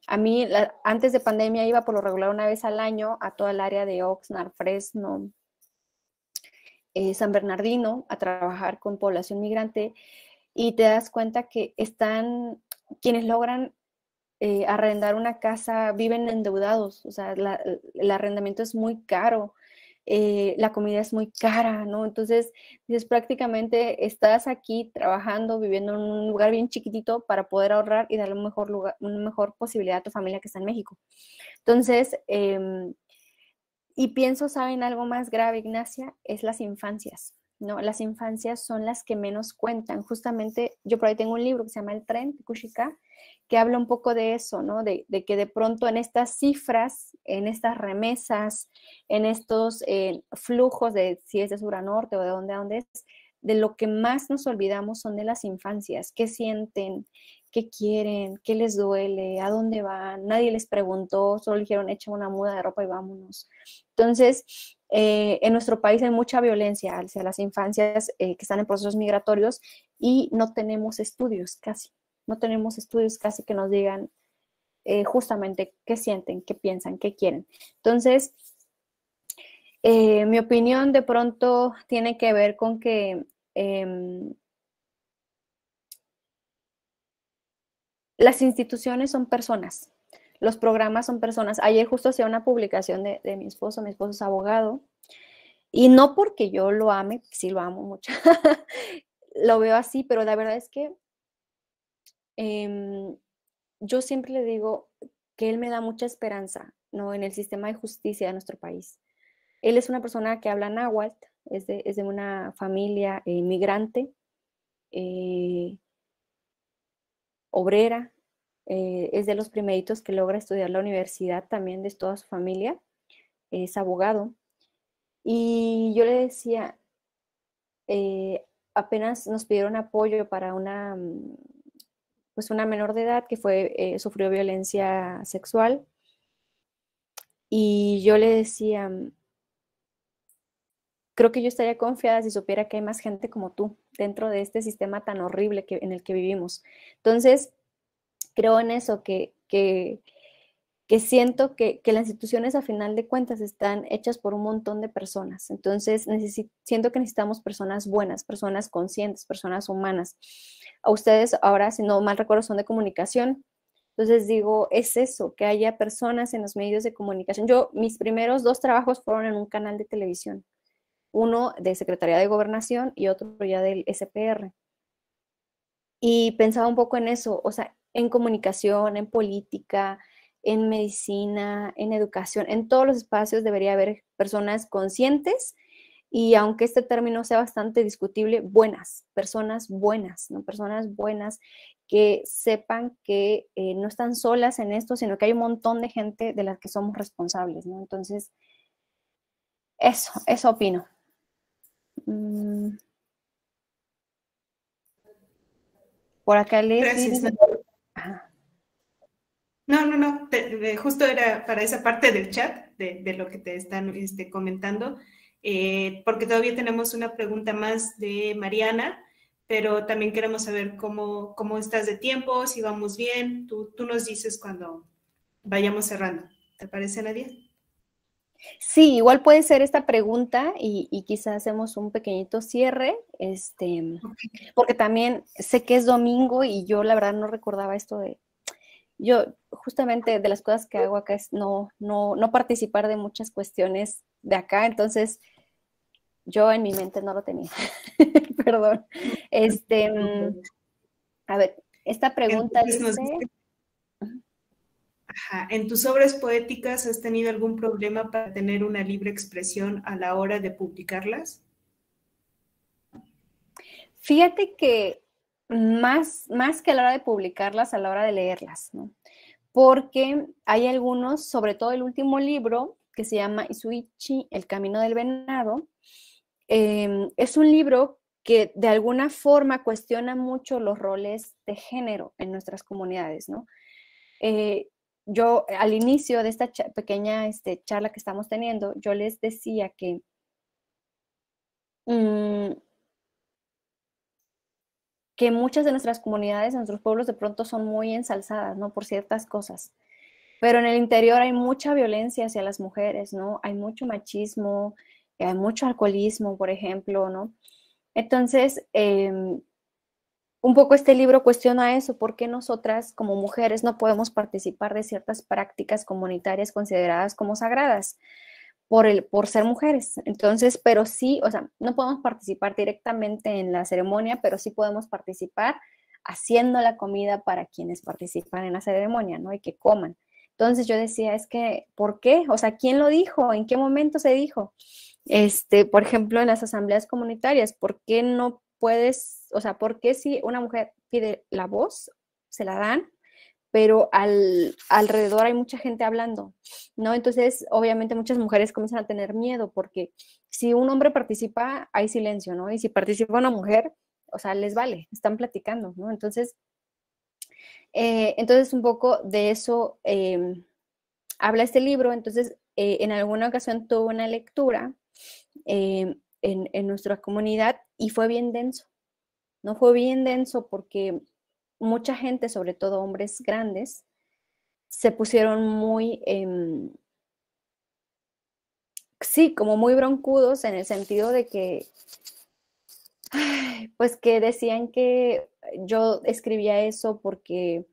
a mí, antes de pandemia, iba por lo regular una vez al año a toda el área de Oxnard, Fresno, San Bernardino, a trabajar con población migrante, y te das cuenta que están quienes logran arrendar una casa, viven endeudados, o sea, el arrendamiento es muy caro, la comida es muy cara, ¿no? Entonces, dices, prácticamente estás aquí trabajando, viviendo en un lugar bien chiquitito para poder ahorrar y darle un mejor lugar, una mejor posibilidad a tu familia que está en México. Entonces, y pienso, ¿saben algo más grave, Ignacia? Es las infancias, ¿no? Las infancias son las que menos cuentan. Justamente, yo por ahí tengo un libro que se llama El Tren, de Kushika, que habla un poco de eso, ¿no? De que de pronto en estas cifras, en estas remesas, en estos flujos de si es de sur a norte o de dónde a dónde es, de lo que más nos olvidamos son de las infancias. ¿Qué sienten? ¿Qué quieren? ¿Qué les duele? ¿A dónde van? Nadie les preguntó, solo dijeron, echa una muda de ropa y vámonos. Entonces, en nuestro país hay mucha violencia hacia las infancias que están en procesos migratorios y no tenemos estudios casi. No tenemos estudios casi que nos digan justamente qué sienten, qué piensan, qué quieren. Entonces, mi opinión de pronto tiene que ver con que las instituciones son personas, los programas son personas. Ayer justo hacía una publicación de mi esposo es abogado, y no porque yo lo ame, sí lo amo mucho, lo veo así, pero la verdad es que yo siempre le digo que él me da mucha esperanza, ¿no? En el sistema de justicia de nuestro país. Él es una persona que habla náhuatl, es de una familia inmigrante, obrera, es de los primeritos que logra estudiar la universidad también de toda su familia, es abogado. Y yo le decía, apenas nos pidieron apoyo para pues una menor de edad que sufrió violencia sexual. Y yo le decía, creo que yo estaría confiada si supiera que hay más gente como tú dentro de este sistema tan horrible en el que vivimos. Entonces, creo en eso, que siento que las instituciones a final de cuentas están hechas por un montón de personas. Entonces, siento que necesitamos personas buenas, personas conscientes, personas humanas. A ustedes ahora, si no mal recuerdo, son de comunicación. Entonces digo, es eso, que haya personas en los medios de comunicación. Mis primeros 2 trabajos fueron en un canal de televisión. Uno de Secretaría de Gobernación y otro ya del SPR. Y pensaba un poco en eso, o sea, en comunicación, en política, en medicina, en educación, en todos los espacios debería haber personas conscientes y aunque este término sea bastante discutible, personas buenas, ¿no? Personas buenas que sepan que no están solas en esto, sino que hay un montón de gente de las que somos responsables, ¿no? Entonces, eso opino. Por acá Leslie. Gracias. No. Justo era para esa parte del chat, de lo que te están comentando, porque todavía tenemos una pregunta más de Mariana, pero también queremos saber cómo estás de tiempo, si vamos bien. Tú nos dices cuando vayamos cerrando. ¿Te parece, Nadia? Sí, igual puede ser esta pregunta y quizás hacemos un pequeñito cierre, porque también sé que es domingo y yo la verdad no recordaba esto yo justamente de las cosas que hago acá es no participar de muchas cuestiones de acá, entonces yo en mi mente no lo tenía. Perdón. A ver, esta pregunta Entonces, dice... ajá, ¿en tus obras poéticas has tenido algún problema para tener una libre expresión a la hora de publicarlas? Fíjate que más que a la hora de publicarlas, a la hora de leerlas, ¿no? Porque hay algunos, sobre todo el último libro, que se llama Isuichi, El Camino del Venado, es un libro que de alguna forma cuestiona mucho los roles de género en nuestras comunidades, ¿no? Yo al inicio de esta pequeña charla que estamos teniendo, yo les decía que muchas de nuestras comunidades, nuestros pueblos de pronto son muy ensalzadas, ¿no? Por ciertas cosas. Pero en el interior hay mucha violencia hacia las mujeres, ¿no? Hay mucho machismo, hay mucho alcoholismo, por ejemplo, ¿no? Entonces, un poco este libro cuestiona eso, ¿por qué nosotras como mujeres no podemos participar de ciertas prácticas comunitarias consideradas como sagradas por ser mujeres? Entonces, pero sí, o sea, no podemos participar directamente en la ceremonia, pero sí podemos participar haciendo la comida para quienes participan en la ceremonia, ¿no? Y que coman. Entonces yo decía, es que, ¿por qué? O sea, ¿quién lo dijo? ¿En qué momento se dijo? Por ejemplo, en las asambleas comunitarias, ¿por qué no puedes, o sea, por qué si una mujer pide la voz, se la dan, pero alrededor hay mucha gente hablando, ¿no? Entonces, obviamente muchas mujeres comienzan a tener miedo porque si un hombre participa, hay silencio, ¿no? Y si participa una mujer, o sea, les vale, están platicando, ¿no? Entonces un poco de eso habla este libro. Entonces, en alguna ocasión tuve una lectura en nuestra comunidad y fue bien denso, ¿no? Fue bien denso porque mucha gente, sobre todo hombres grandes, se pusieron muy, sí, como muy broncudos en el sentido de que, pues que decían que yo escribía eso porque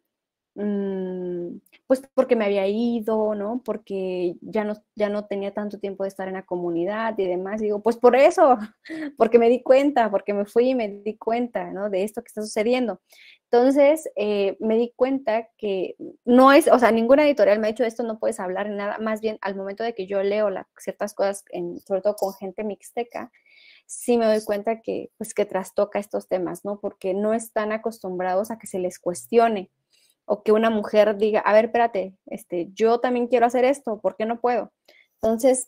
pues porque me había ido, ¿no? Porque ya no tenía tanto tiempo de estar en la comunidad y demás. Y digo, pues por eso, porque me di cuenta, porque me fui y me di cuenta, ¿no? De esto que está sucediendo. Entonces, me di cuenta que no es, o sea, ninguna editorial me ha dicho esto, no puedes hablar en nada, más bien al momento de que yo leo ciertas cosas, sobre todo con gente mixteca, sí me doy cuenta que, pues, que trastoca estos temas, ¿no? Porque no están acostumbrados a que se les cuestione o que una mujer diga, a ver, espérate, yo también quiero hacer esto, ¿por qué no puedo? Entonces,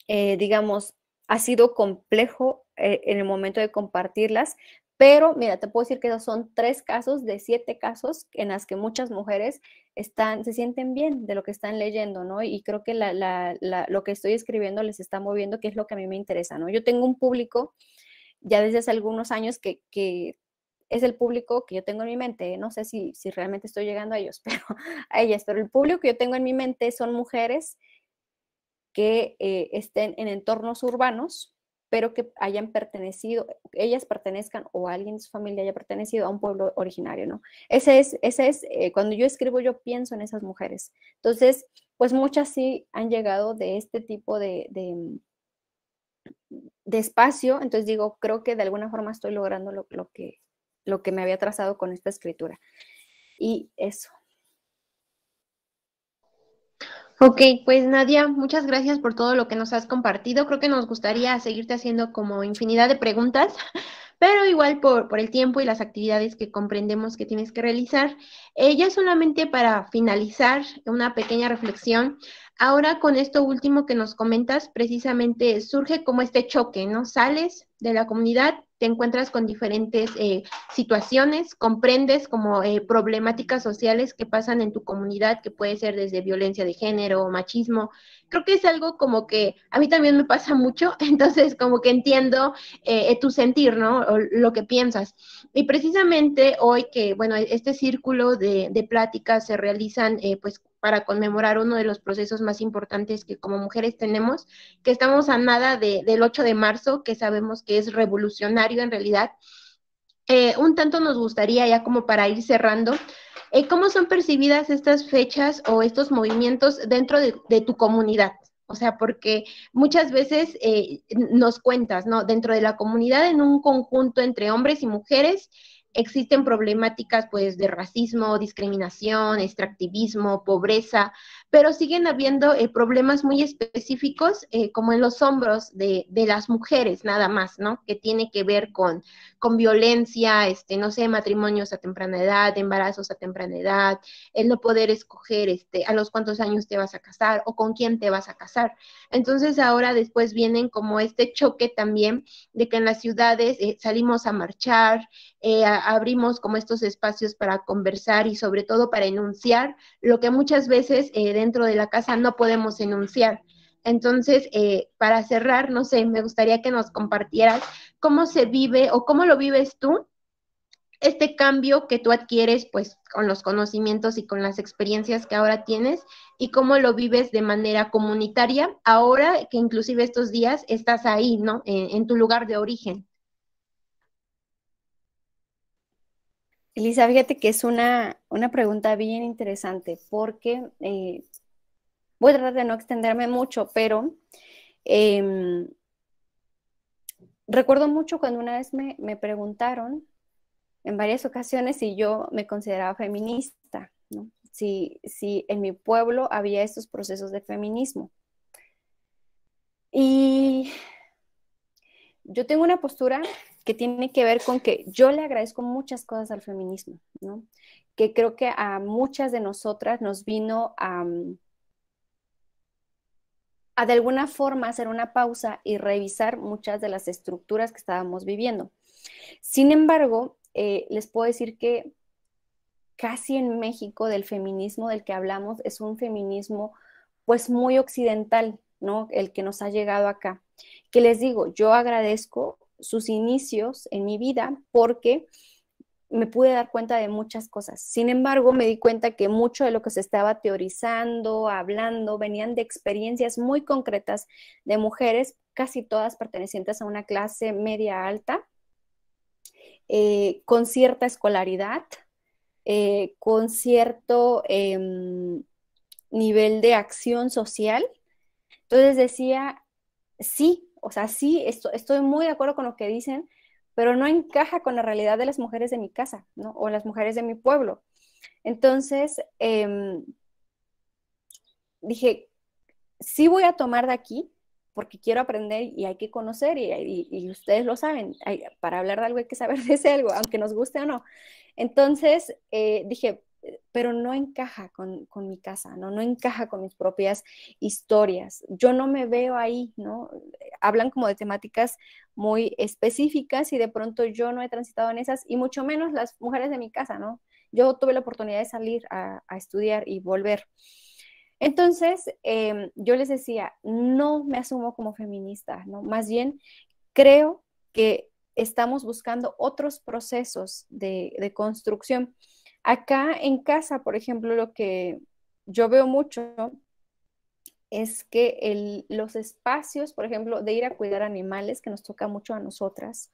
digamos, ha sido complejo en el momento de compartirlas, pero mira, te puedo decir que esos son 3 casos de 7 casos en las que muchas mujeres se sienten bien de lo que están leyendo, ¿no? Y creo que lo que estoy escribiendo les está moviendo, que es lo que a mí me interesa, ¿no? Yo tengo un público ya desde hace algunos años que es el público que yo tengo en mi mente. No sé si realmente estoy llegando a ellos, pero a ellas, pero el público que yo tengo en mi mente son mujeres que estén en entornos urbanos, pero que hayan pertenecido, ellas pertenezcan o alguien de su familia haya pertenecido a un pueblo originario, ¿no? Cuando yo escribo, yo pienso en esas mujeres. Entonces, pues muchas sí han llegado de este tipo de espacio. Entonces digo, creo que de alguna forma estoy logrando lo que me había trazado con esta escritura. Y eso. Ok, pues Nadia, muchas gracias por todo lo que nos has compartido. Creo que nos gustaría seguirte haciendo como infinidad de preguntas, pero igual por el tiempo y las actividades que comprendemos que tienes que realizar. Ya solamente para finalizar, una pequeña reflexión. Ahora con esto último que nos comentas, precisamente surge como este choque, ¿no? Sales de la comunidad, te encuentras con diferentes situaciones, comprendes como problemáticas sociales que pasan en tu comunidad, que puede ser desde violencia de género, machismo. Creo que es algo como que a mí también me pasa mucho, entonces como que entiendo tu sentir, ¿no? O lo que piensas. Y precisamente hoy que, bueno, este círculo de pláticas se realizan pues para conmemorar uno de los procesos más importantes que como mujeres tenemos, que estamos a nada del 8 de marzo, que sabemos que es revolucionario en realidad. Un tanto nos gustaría, ya como para ir cerrando, ¿cómo son percibidas estas fechas o estos movimientos dentro de tu comunidad? O sea, porque muchas veces nos cuentas, ¿no? Dentro de la comunidad, en un conjunto entre hombres y mujeres, existen problemáticas, pues, de racismo, discriminación, extractivismo, pobreza, pero siguen habiendo problemas muy específicos, como en los hombros de las mujeres, nada más, ¿no? Que tiene que ver con violencia, no sé, matrimonios a temprana edad, embarazos a temprana edad, el no poder escoger a los cuántos años te vas a casar o con quién te vas a casar. Entonces ahora después vienen como este choque también de que en las ciudades salimos a marchar, abrimos como estos espacios para conversar y sobre todo para enunciar lo que muchas veces dentro de la casa no podemos enunciar. Entonces, para cerrar, no sé, me gustaría que nos compartieras cómo se vive o cómo lo vives tú, este cambio que tú adquieres pues con los conocimientos y con las experiencias que ahora tienes y cómo lo vives de manera comunitaria ahora que inclusive estos días estás ahí, ¿no? En tu lugar de origen. Elisa, fíjate que es una pregunta bien interesante porque voy a tratar de no extenderme mucho, pero em, recuerdo mucho cuando una vez me preguntaron en varias ocasiones si yo me consideraba feminista, ¿no? Si en mi pueblo había estos procesos de feminismo. Y yo tengo una postura que tiene que ver con que yo le agradezco muchas cosas al feminismo, ¿no? Que creo que a muchas de nosotras nos vino a de alguna forma hacer una pausa y revisar muchas de las estructuras que estábamos viviendo. Sin embargo, les puedo decir que casi en México del feminismo del que hablamos es un feminismo pues muy occidental, ¿no? El que nos ha llegado acá. Que les digo, yo agradezco sus inicios en mi vida porque me pude dar cuenta de muchas cosas. Sin embargo, me di cuenta que mucho de lo que se estaba teorizando, hablando, venían de experiencias muy concretas de mujeres, casi todas pertenecientes a una clase media alta, con cierta escolaridad, con cierto nivel de acción social. Entonces decía, sí, o sea, sí, estoy muy de acuerdo con lo que dicen, pero no encaja con la realidad de las mujeres de mi casa, ¿no? O las mujeres de mi pueblo. Entonces, dije, sí voy a tomar de aquí, porque quiero aprender y hay que conocer, y ustedes lo saben, para hablar de algo hay que saber de ese algo, aunque nos guste o no. Entonces, dije, pero no encaja con mi casa, ¿no? No encaja con mis propias historias. Yo no me veo ahí, ¿no? Hablan como de temáticas muy específicas y de pronto yo no he transitado en esas, y mucho menos las mujeres de mi casa, ¿no? Yo tuve la oportunidad de salir a estudiar y volver. Entonces, yo les decía, no me asumo como feminista, ¿no? Más bien, creo que estamos buscando otros procesos de construcción. Acá en casa, por ejemplo, lo que yo veo mucho es que los espacios, por ejemplo, de ir a cuidar animales, que nos toca mucho a nosotras,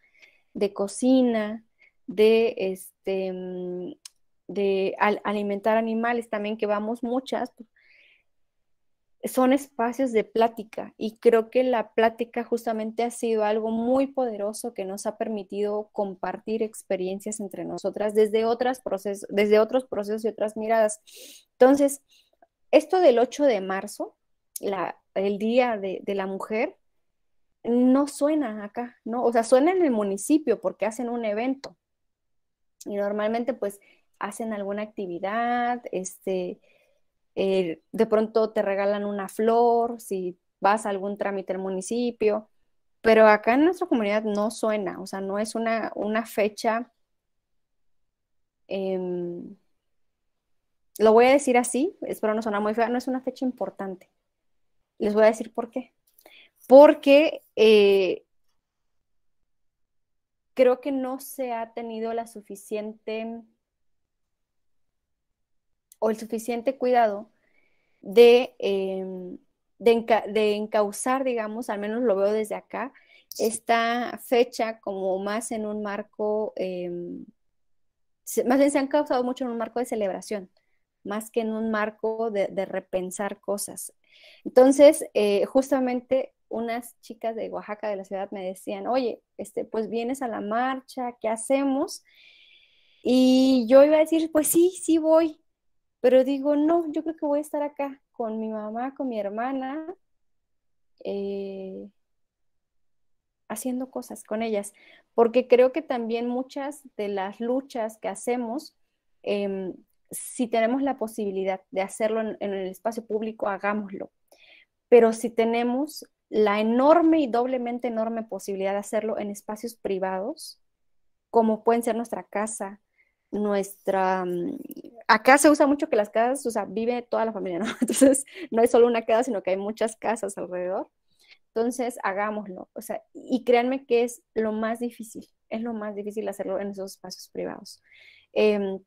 de cocina, de alimentar animales también, que vamos muchas, son espacios de plática, y creo que la plática justamente ha sido algo muy poderoso que nos ha permitido compartir experiencias entre nosotras desde otros procesos y otras miradas. Entonces, esto del 8 de marzo, el Día de la Mujer, no suena acá, ¿no? O sea, suena en el municipio porque hacen un evento y normalmente pues hacen alguna actividad, de pronto te regalan una flor si vas a algún trámite al municipio, pero acá en nuestra comunidad no suena, o sea, no es una fecha, em, lo voy a decir así, espero no sonar muy fea, no es una fecha importante. Les voy a decir por qué. Porque creo que no se ha tenido la suficiente o el suficiente cuidado de encauzar, digamos, al menos lo veo desde acá, esta fecha como más en un marco, más bien se han causado mucho en un marco de celebración, más que en un marco de repensar cosas. Entonces, justamente unas chicas de Oaxaca, de la ciudad, me decían, oye, pues vienes a la marcha, ¿qué hacemos? Y yo iba a decir, pues sí, sí voy, pero digo, no, yo creo que voy a estar acá con mi mamá, con mi hermana, eh, haciendo cosas con ellas, porque creo que también muchas de las luchas que hacemos, em, si tenemos la posibilidad de hacerlo en el espacio público, hagámoslo. Pero si tenemos la enorme y doblemente enorme posibilidad de hacerlo en espacios privados, como pueden ser nuestra casa, acá se usa mucho que las casas, o sea, vive toda la familia, ¿no? Entonces, no es solo una casa, sino que hay muchas casas alrededor. Entonces, hagámoslo. O sea, y créanme que es lo más difícil hacerlo en esos espacios privados. Em,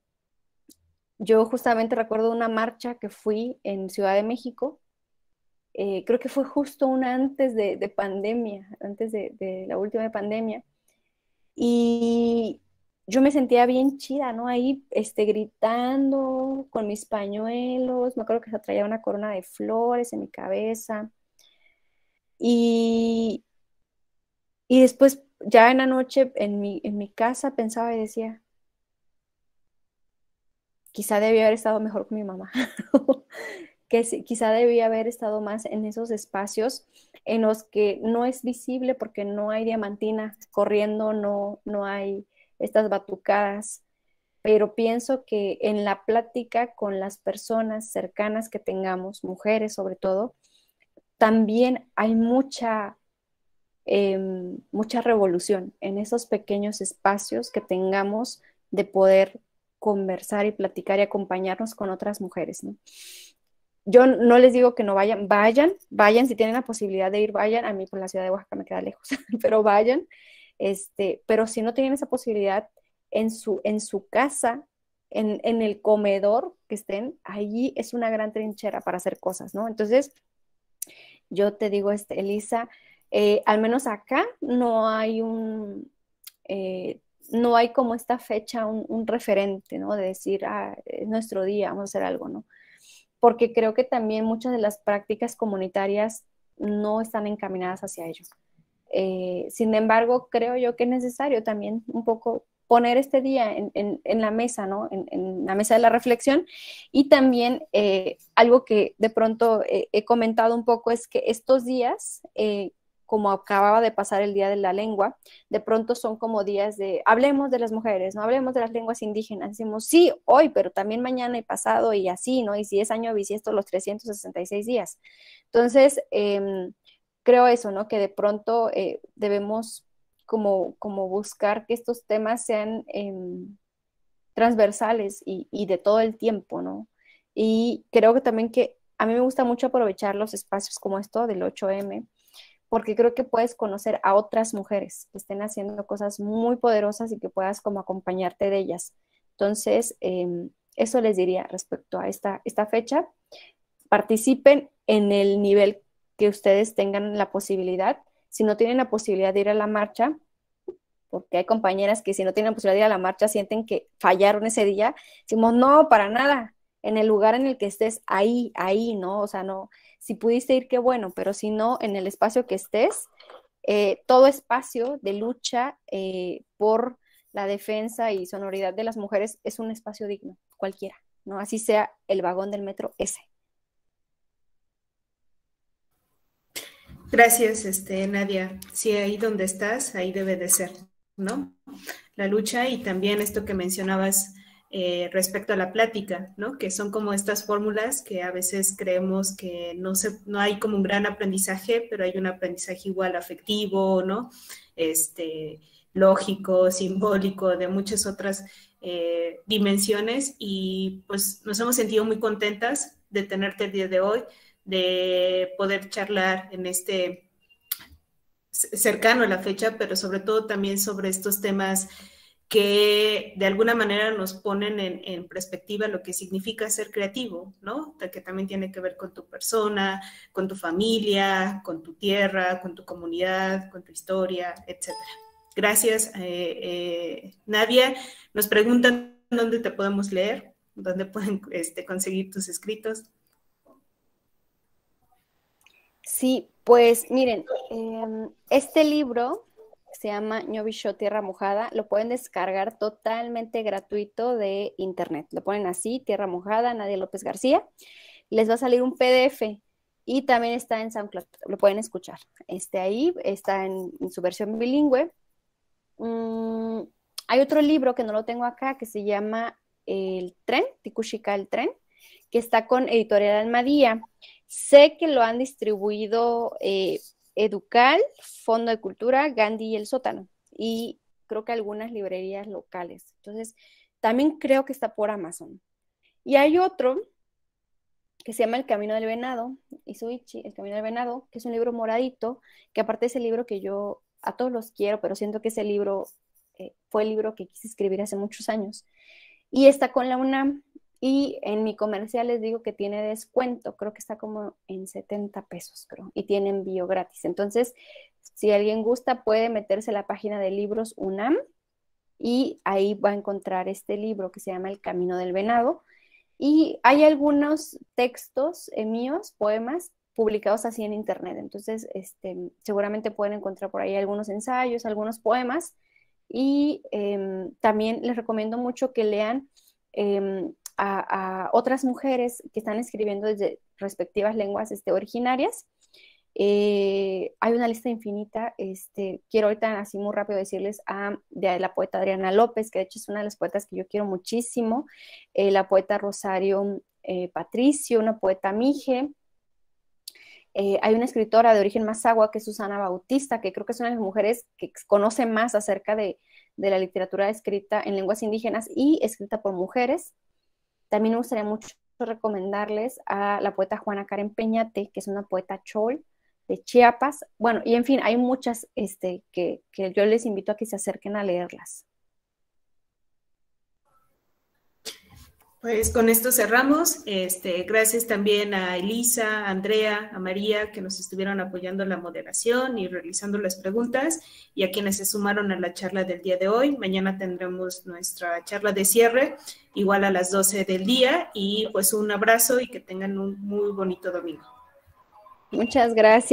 yo justamente recuerdo una marcha que fui en Ciudad de México, creo que fue justo una antes de pandemia, antes de la última pandemia, y yo me sentía bien chida, ¿no? Ahí gritando con mis pañuelos, me acuerdo que se traía una corona de flores en mi cabeza, y, y después ya en la noche en mi casa pensaba y decía, quizá debía haber estado mejor con mi mamá. Que quizá debía haber estado más en esos espacios en los que no es visible porque no hay diamantina corriendo, no hay estas batucadas, pero pienso que en la plática con las personas cercanas que tengamos, mujeres sobre todo, también hay mucha revolución en esos pequeños espacios que tengamos de poder conversar y platicar y acompañarnos con otras mujeres, ¿no? Yo no les digo que no vayan, si tienen la posibilidad de ir, vayan. A mí por la ciudad de Oaxaca me queda lejos, pero vayan. Pero si no tienen esa posibilidad en su casa, en el comedor que estén, allí es una gran trinchera para hacer cosas, ¿no? Entonces, yo te digo, Elisa, al menos acá no hay como esta fecha, un referente, ¿no? De decir, es nuestro día, vamos a hacer algo, ¿no? Porque creo que también muchas de las prácticas comunitarias no están encaminadas hacia ello. Sin embargo, creo yo que es necesario también un poco poner este día en la mesa, ¿no? En la mesa de la reflexión. Y también algo que de pronto he comentado un poco es que estos días, como acababa de pasar el Día de la Lengua, de pronto son como días de, hablemos de las mujeres, no hablemos de las lenguas indígenas, decimos, sí, hoy, pero también mañana y pasado y así, ¿no? Y si es año bisiesto, los 366 días. Entonces, creo eso, ¿no? Que de pronto debemos como buscar que estos temas sean transversales y de todo el tiempo, ¿no? Y creo que también que a mí me gusta mucho aprovechar los espacios como esto del 8M, porque creo que puedes conocer a otras mujeres que estén haciendo cosas muy poderosas y que puedas como acompañarte de ellas. Entonces, eso les diría respecto a esta fecha. Participen en el nivel que ustedes tengan la posibilidad. Si no tienen la posibilidad de ir a la marcha, porque hay compañeras que si no tienen la posibilidad de ir a la marcha sienten que fallaron ese día, decimos, no, para nada, en el lugar en el que estés, ahí, ¿no? O sea, no, si pudiste ir, qué bueno, pero si no, en el espacio que estés, todo espacio de lucha por la defensa y sonoridad de las mujeres es un espacio digno, cualquiera, ¿no? Así sea el vagón del metro ese. Gracias, Nadia. Sí, ahí donde estás, ahí debe de ser, ¿no? La lucha y también esto que mencionabas respecto a la plática, ¿no? Que son como estas fórmulas que a veces creemos que no hay como un gran aprendizaje, pero hay un aprendizaje igual afectivo, ¿no? Lógico, simbólico, de muchas otras dimensiones y pues nos hemos sentido muy contentas de tenerte el día de hoy, de poder charlar en cercano a la fecha, pero sobre todo también sobre estos temas que de alguna manera nos ponen en perspectiva lo que significa ser creativo, ¿no? Que también tiene que ver con tu persona, con tu familia, con tu tierra, con tu comunidad, con tu historia, etc. Gracias, Nadia. Nos preguntan dónde te podemos leer, dónde pueden conseguir tus escritos. Sí, pues miren, este libro se llama Ñovisho Tierra Mojada, lo pueden descargar totalmente gratuito de internet. Lo ponen así, Tierra Mojada, Nadia López García. Les va a salir un PDF y también está en SoundCloud, lo pueden escuchar. Ahí está en su versión bilingüe. Hay otro libro que no lo tengo acá que se llama El Tren, Tikushika el Tren, que está con Editorial Almadía. Sé que lo han distribuido Educal, Fondo de Cultura, Gandhi y El Sótano, y creo que algunas librerías locales. Entonces, también creo que está por Amazon. Y hay otro que se llama El Camino del Venado, Izuichi, El Camino del Venado, que es un libro moradito, que aparte es el libro que yo a todos los quiero, pero siento que ese libro fue el libro que quise escribir hace muchos años. Y está con la UNAM, y en mi comercial les digo que tiene descuento, creo que está como en 70 pesos, creo, y tiene envío gratis. Entonces, si alguien gusta, puede meterse a la página de libros UNAM, y ahí va a encontrar este libro que se llama El Camino del Venado. Y hay algunos textos míos, poemas, publicados así en internet. Entonces, seguramente pueden encontrar por ahí algunos ensayos, algunos poemas. Y también les recomiendo mucho que lean a otras mujeres que están escribiendo desde respectivas lenguas originarias. Hay una lista infinita. Quiero ahorita así muy rápido decirles de la poeta Adriana López, que de hecho es una de las poetas que yo quiero muchísimo, la poeta Rosario Patricio, una poeta mije. Hay una escritora de origen mazahua que es Susana Bautista, que creo que es una de las mujeres que conoce más acerca de la literatura escrita en lenguas indígenas y escrita por mujeres. También me gustaría mucho recomendarles a la poeta Juana Karen Peñate, que es una poeta chol de Chiapas. Bueno, y en fin, hay muchas que yo les invito a que se acerquen a leerlas. Pues con esto cerramos. Gracias también a Elisa, a Andrea, a María, que nos estuvieron apoyando en la moderación y realizando las preguntas, y a quienes se sumaron a la charla del día de hoy. Mañana tendremos nuestra charla de cierre, igual a las 12 del día, y pues un abrazo y que tengan un muy bonito domingo. Muchas gracias.